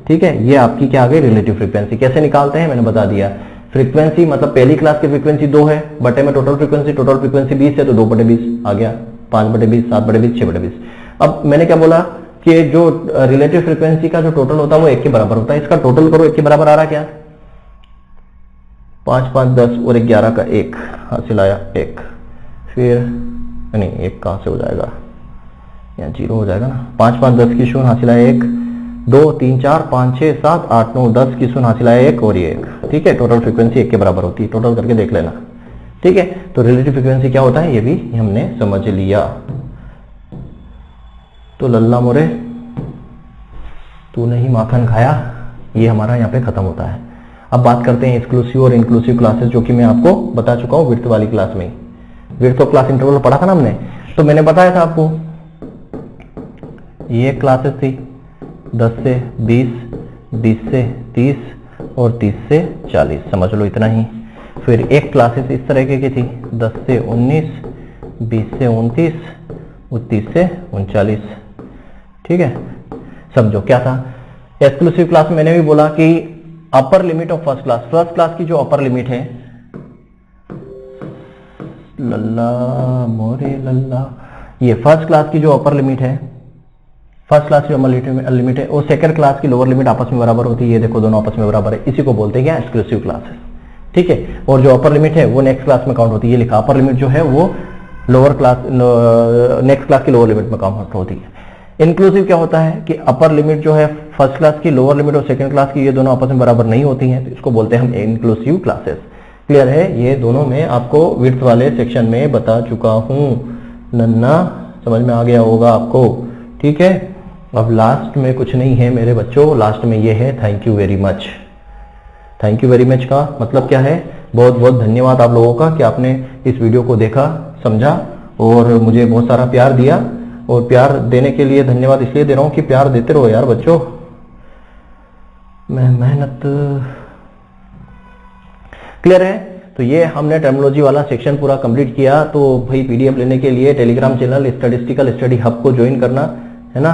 ठीक है, ये आपकी क्या आ गई, रिलेटिव फ्रीक्वेंसी। कैसे निकालते हैं मैंने बता दिया। फ्रीक्वेंसी मतलब पहली क्लास की फ्रीक्वेंसी 2 है, बटे में टोटल फ्रीक्वेंसी 20 है, तो 2/20 आ गया, 5/20, 7/20, 6/20। अब मैंने क्या बोला कि जो रिलेटिव फ्रीक्वेंसी का जो टोटल होता है वो 1 के बराबर होता है। इसका टोटल करो, 1 के बराबर आ रहा क्या, 5 5 10 और 11 का 1 हासिल आया 1, फिर नहीं 1 कहां से हो जाएगा, यहाँ 0 हो जाएगा ना। 5 5 10 की शून्य हासिल आया 1, 2 3 4 5 6 7 8 9 10 की शून्य हासिल आया 1 और ये 1। ठीक है, टोटल फ्रीक्वेंसी 1 के बराबर होती है, टोटल करके देख लेना। ठीक है, तो रिलेटिव फ्रीक्वेंसी क्या होता है ये भी हमने समझ लिया। तो लल्ला मोरे तूने ही माखन खाया, ये हमारा यहाँ पे खत्म होता है। अब बात करते हैं एक्सक्लूसिव और इंक्लूसिव क्लासेस, जो कि मैं आपको बता चुका हूँ विड्थ वाली क्लास में। विड्थ ऑफ क्लास इंटरवल पढ़ा था ना हमने, तो मैंने बताया था आपको ये क्लासेस थी 10 से 20, 20 से 30 और 30 से 40, समझ लो इतना ही। फिर एक क्लासेस इस तरह की थी 10 से 19, 20 से 29 और 30 से 39। ठीक है, समझो क्या था। एक्सक्लूसिव क्लास मैंने भी बोला कि अपर limit of first class, first class की जो अपर लिमिट है, लल्ला मोरे लल्ला, ये फर्स्ट क्लास की जो अपर लिमिट है, फर्स्ट क्लास की जो लिमिट है वो सेकंड क्लास की लोअर लिमिट आपस में बराबर होती है। ये देखो दोनों आपस में बराबर है, इसी को बोलते हैं क्या, एक्सक्लूसिव क्लासेस। ठीक है, और जो अपर लिमिट है वो नेक्स्ट क्लास में काउंट होती है। ये लिखा अपर लिमिट जो है वो लोअर क्लास, नेक्स्ट क्लास की लोअर लिमिट में काउंट होती है। इंक्लूसिव क्या होता है कि अपर लिमिट जो है फर्स्ट क्लास की, लोअर लिमिट और सेकंड क्लास की, ये दोनों आपस में बराबर नहीं होती हैं, तो इसको बोलते हैं हम इंक्लूसिव क्लासेस। क्लियर है, ये दोनों मैं आपको विड्थ वाले सेक्शन में बता चुका हूं। नन्ना समझ में आ गया होगा आपको। ठीक है, अब लास्ट में कुछ नहीं है मेरे बच्चों, लास्ट में ये है thank you very much. Thank you very much का मतलब क्या है, बहुत बहुत धन्यवाद आप लोगों का कि आपने इस वीडियो को देखा, समझा और मुझे बहुत सारा प्यार दिया। और प्यार देने के लिए धन्यवाद इसलिए दे रहा हूं कि प्यार देते रहो यार बच्चों, मैं मेहनत। क्लियर है, तो ये हमने टर्मिनोलॉजी वाला सेक्शन पूरा कंप्लीट किया। तो भाई पीडीएफ लेने के लिए Telegram channel statistical study hub को ज्वाइन करना है ना,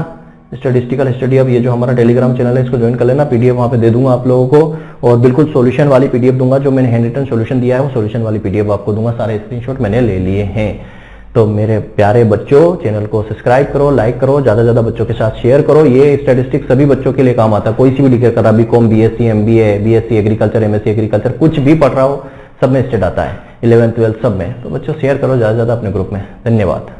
स्टैटिस्टिकल स्टडी हब, ये जो हमारा टेलीग्राम चैनल है इसको ज्वाइन कर लेना। पीडीएफ वहां पे दे दूंगा आप लोगों को, और बिल्कुल सॉल्यूशन वाली पीडीएफ दूंगा। जो मैंने हैंड रिटन सॉल्यूशन दिया है वो सॉल्यूशन वाली पीडीएफ आपको दूंगा, सारे स्क्रीनशॉट मैंने ले लिए हैं। तो मेरे प्यारे बच्चों, चैनल को सब्सक्राइब करो, लाइक करो, ज्यादा से ज्यादा बच्चों के साथ शेयर करो। ये स्टैटिस्टिक्स सभी बच्चों के लिए काम आता है, कोई सी भी डिग्री कर रहा, BCom, BSc, MBA, BSc agriculture, MSc agriculture, कुछ भी पढ़ रहा हो सब में स्टेट आता है, 11th 12th सब में। तो बच्चों शेयर करो ज्यादा से ज्यादा अपने ग्रुप में। धन्यवाद।